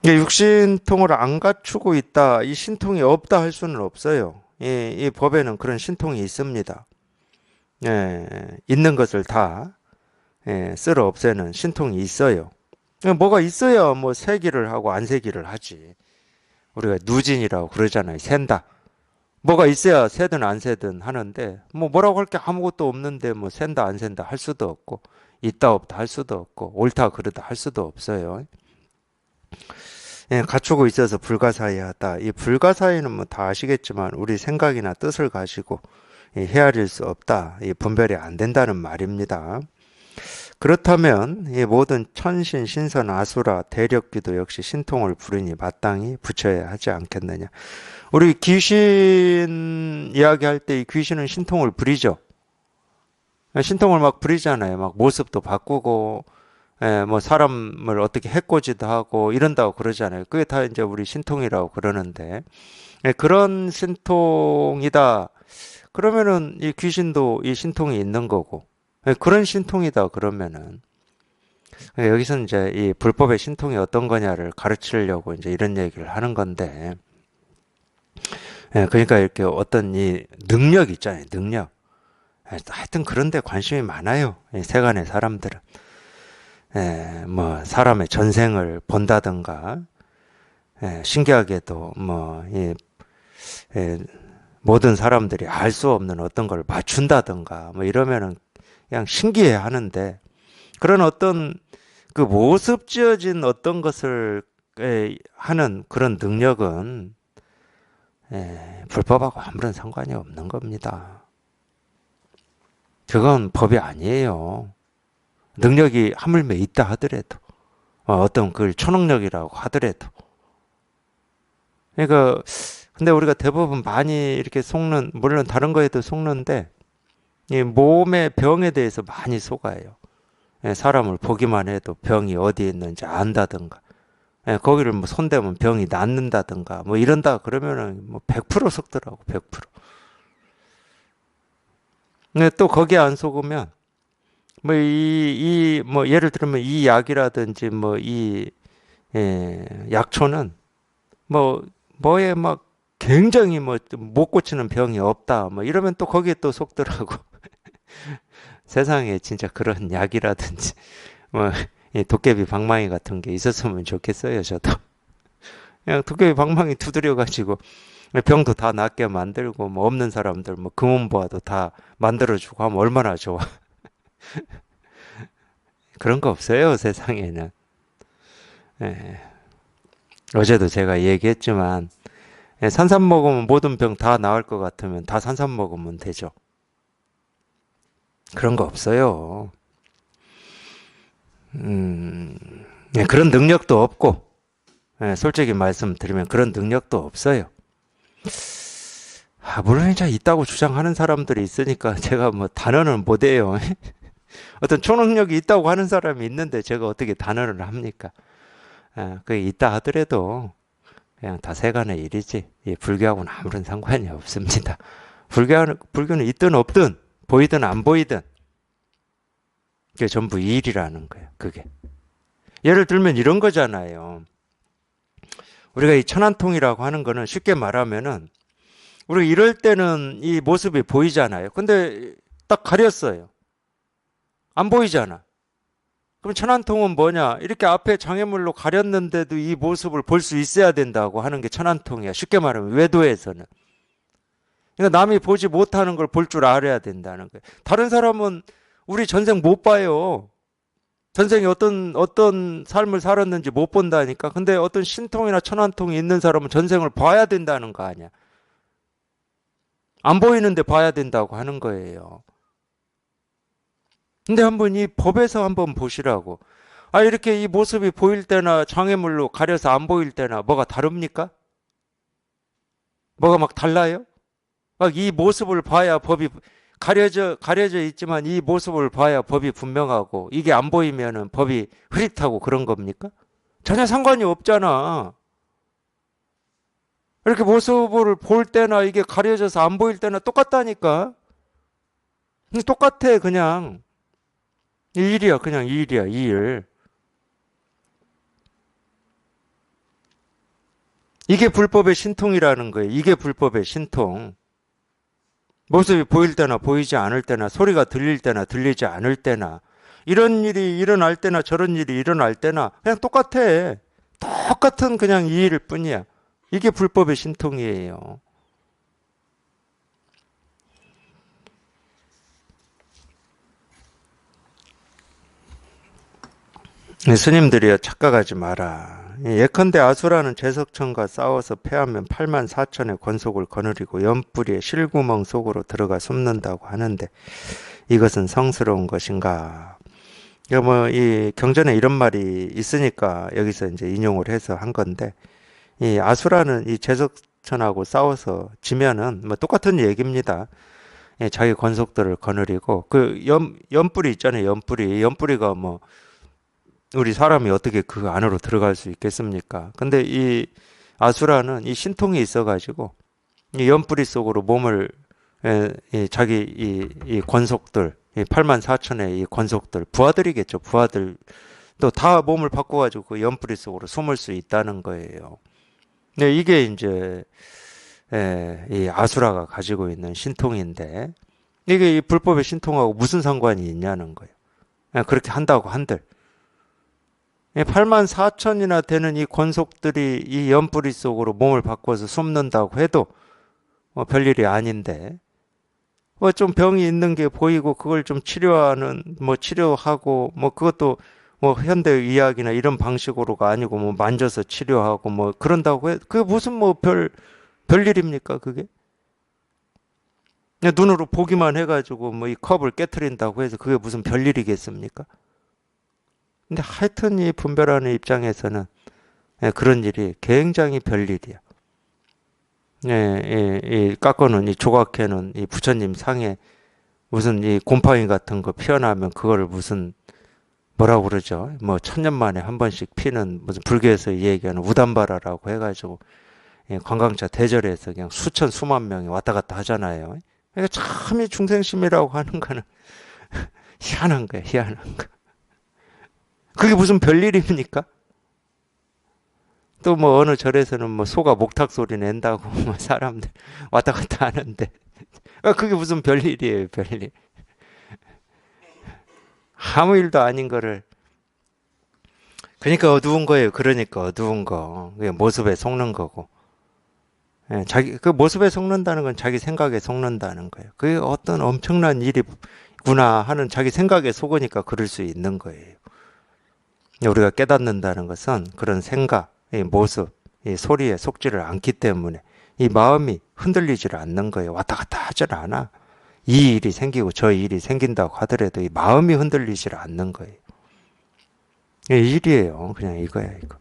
육신통을 안 갖추고 있다. 이 신통이 없다 할 수는 없어요. 이 법에는 그런 신통이 있습니다. 있는 것을 다 쓸어 없애는 신통이 있어요. 뭐가 있어야 뭐 세기를 하고 안 세기를 하지. 우리가 누진이라고 그러잖아요. 샌다. 뭐가 있어야 세든 안 세든 하는데 뭐 뭐라고 할 게 아무것도 없는데 뭐 샌다 안 샌다 할 수도 없고 있다 없다 할 수도 없고 옳다 그르다 할 수도 없어요. 갖추고 있어서 불가사의하다. 이 불가사의는 뭐 다 아시겠지만 우리 생각이나 뜻을 가지고 헤아릴 수 없다. 이 분별이 안 된다는 말입니다. 그렇다면 이 모든 천신, 신선, 아수라, 대력귀도 역시 신통을 부르니 마땅히 붙여야 하지 않겠느냐. 우리 귀신 이야기할 때 이 귀신은 신통을 부리죠. 신통을 막 부리잖아요. 막 모습도 바꾸고, 뭐 사람을 어떻게 해코지도 하고 이런다고 그러잖아요. 그게 다 이제 우리 신통이라고 그러는데, 그런 신통이다. 그러면은 이 귀신도 이 신통이 있는 거고, 그런 신통이다 그러면은 여기서 이제 이 불법의 신통이 어떤 거냐를 가르치려고 이제 이런 얘기를 하는 건데, 그러니까 이렇게 어떤 이 능력 있잖아요, 능력. 하여튼 그런 데 관심이 많아요, 이 세간의 사람들은. 뭐 사람의 전생을 본다든가, 신기하게도 뭐 이 모든 사람들이 알 수 없는 어떤 걸 맞춘다든가 뭐 이러면은 그냥 신기해 하는데, 그런 어떤 그 모습 지어진 어떤 것을 하는 그런 능력은 불법하고 아무런 상관이 없는 겁니다. 그건 법이 아니에요. 능력이 하물며 있다 하더라도, 어떤 그걸 초능력이라고 하더라도. 그러니까 근데 우리가 대부분 많이 이렇게 속는, 물론 다른 거에도 속는데 이 몸의 병에 대해서 많이 속아요. 사람을 보기만 해도 병이 어디에 있는지 안다든가, 거기를 뭐 손대면 병이 낫는다든가 뭐 이런다 그러면은 뭐 100% 속더라고, 100%. 근데 또 거기에 안 속으면 뭐 뭐 예를 들면 이 약이라든지 뭐 약초는 뭐에 막 굉장히 뭐 못 고치는 병이 없다 뭐 이러면 또 거기에 또 속더라고. 세상에 진짜 그런 약이라든지 뭐 이 도깨비 방망이 같은 게 있었으면 좋겠어요, 저도. 그냥 도깨비 방망이 두드려가지고 병도 다 낫게 만들고 뭐 없는 사람들 뭐 금은보화도 다 만들어주고 하면 얼마나 좋아. 그런 거 없어요, 세상에는. 예. 어제도 제가 얘기했지만 예, 산삼 먹으면 모든 병 다 나을 것 같으면 다 산삼 먹으면 되죠. 그런 거 없어요. 음, 예, 그런 능력도 없고, 예, 솔직히 말씀드리면 그런 능력도 없어요. 물론 이제 있다고 주장하는 사람들이 있으니까 제가 뭐 단언은 못해요. 어떤 초능력이 있다고 하는 사람이 있는데 제가 어떻게 단언을 합니까? 그게 있다 하더라도 그냥 다 세간의 일이지. 이 불교하고는 아무런 상관이 없습니다. 불교는 있든 없든 보이든 안 보이든 그게 전부 일이라는 거예요. 그게. 예를 들면 이런 거잖아요. 우리가 이 천안통이라고 하는 거는 쉽게 말하면은 우리가 이럴 때는 이 모습이 보이잖아요. 근데 딱 가렸어요. 안 보이잖아. 그럼 천안통은 뭐냐? 이렇게 앞에 장애물로 가렸는데도 이 모습을 볼 수 있어야 된다고 하는 게 천안통이야. 쉽게 말하면 외도에서는. 그러니까 남이 보지 못하는 걸 볼 줄 알아야 된다는 거예요. 다른 사람은 우리 전생 못 봐요. 전생에 어떤 삶을 살았는지 못 본다니까. 근데 어떤 신통이나 천안통이 있는 사람은 전생을 봐야 된다는 거 아니야. 안 보이는데 봐야 된다고 하는 거예요. 근데 한번 이 법에서 한번 보시라고. 이렇게 이 모습이 보일 때나 장애물로 가려서 안 보일 때나 뭐가 다릅니까? 뭐가 막 달라요? 막 이 모습을 봐야 법이 가려져 있지만 이 모습을 봐야 법이 분명하고 이게 안 보이면은 법이 흐릿하고 그런 겁니까? 전혀 상관이 없잖아. 이렇게 모습을 볼 때나 이게 가려져서 안 보일 때나 똑같다니까. 똑같아, 그냥. 이 일이야, 그냥 이 일이야, 이 일. 이게 불법의 신통이라는 거예요. 이게 불법의 신통. 모습이 보일 때나 보이지 않을 때나 소리가 들릴 때나 들리지 않을 때나 이런 일이 일어날 때나 저런 일이 일어날 때나 그냥 똑같아. 똑같은 그냥 이 일일 뿐이야. 이게 불법의 신통이에요. 스님들이여 착각하지 마라. 예컨대 아수라는 제석천과 싸워서 패하면 8만 4천의 권속을 거느리고 연뿌리의 실구멍 속으로 들어가 숨는다고 하는데 이것은 성스러운 것인가? 이 경전에 이런 말이 있으니까 여기서 이제 인용을 해서 한 건데 이 아수라는 이 제석천하고 싸워서 지면은 뭐 똑같은 얘기입니다. 자기 권속들을 거느리고 그 연뿌리 있잖아요. 연뿌리가 뭐 우리 사람이 어떻게 그 안으로 들어갈 수 있겠습니까? 근데 이 아수라는 이 신통이 있어가지고 이 연뿌리 속으로 몸을 자기 이 권속들, 이 8만 4천의 이 권속들, 부하들이겠죠. 부하들 또 다 몸을 바꿔가지고 그 연뿌리 속으로 숨을 수 있다는 거예요. 네, 이게 이제 이 아수라가 가지고 있는 신통인데 이게 이 불법의 신통하고 무슨 상관이 있냐는 거예요. 그렇게 한다고 한들 8만 4천이나 되는 이 권속들이 이 연뿌리 속으로 몸을 바꿔서 숨는다고 해도 별일이 아닌데 뭐 좀 병이 있는 게 보이고 그걸 좀 치료하고 뭐 그것도 뭐 현대 의학이나 이런 방식으로가 아니고 뭐 만져서 치료하고 뭐 그런다고 해 그게 무슨 뭐 별일입니까 그게? 그냥 눈으로 보기만 해가지고 뭐 이 컵을 깨트린다고 해서 그게 무슨 별일이겠습니까? 근데 하여튼 이 분별하는 입장에서는 그런 일이 굉장히 별일이야. 이 깎아놓은 이 조각해놓은 이 부처님 상에 무슨 이 곰팡이 같은 거 피어나면 그거를 무슨 뭐라고 그러죠? 뭐 천년 만에 한 번씩 피는 무슨 불교에서 얘기하는 우담바라라고 해가지고 관광차 대절에서 그냥 수천 수만 명이 왔다 갔다 하잖아요. 그러니까 참 이 중생심이라고 하는 거는 희한한 거야, 희한한 거. 그게 무슨 별일입니까? 또 뭐 어느 절에서는 뭐 소가 목탁 소리 낸다고 뭐 사람들 왔다 갔다 하는데 그게 무슨 별일이에요, 별일. 아무 일도 아닌 거를 그러니까 어두운 거예요. 그러니까 어두운 거. 그게 모습에 속는 거고. 예, 그 모습에 속는다는 건 자기 생각에 속는다는 거예요. 그게 어떤 엄청난 일이구나 하는 자기 생각에 속으니까 그럴 수 있는 거예요. 우리가 깨닫는다는 것은 그런 생각, 이 모습, 이 소리에 속지를 않기 때문에 이 마음이 흔들리지를 않는 거예요. 왔다 갔다 하질 않아. 이 일이 생기고 저 일이 생긴다고 하더라도 이 마음이 흔들리지를 않는 거예요. 이 일이에요. 그냥 이거야, 이거.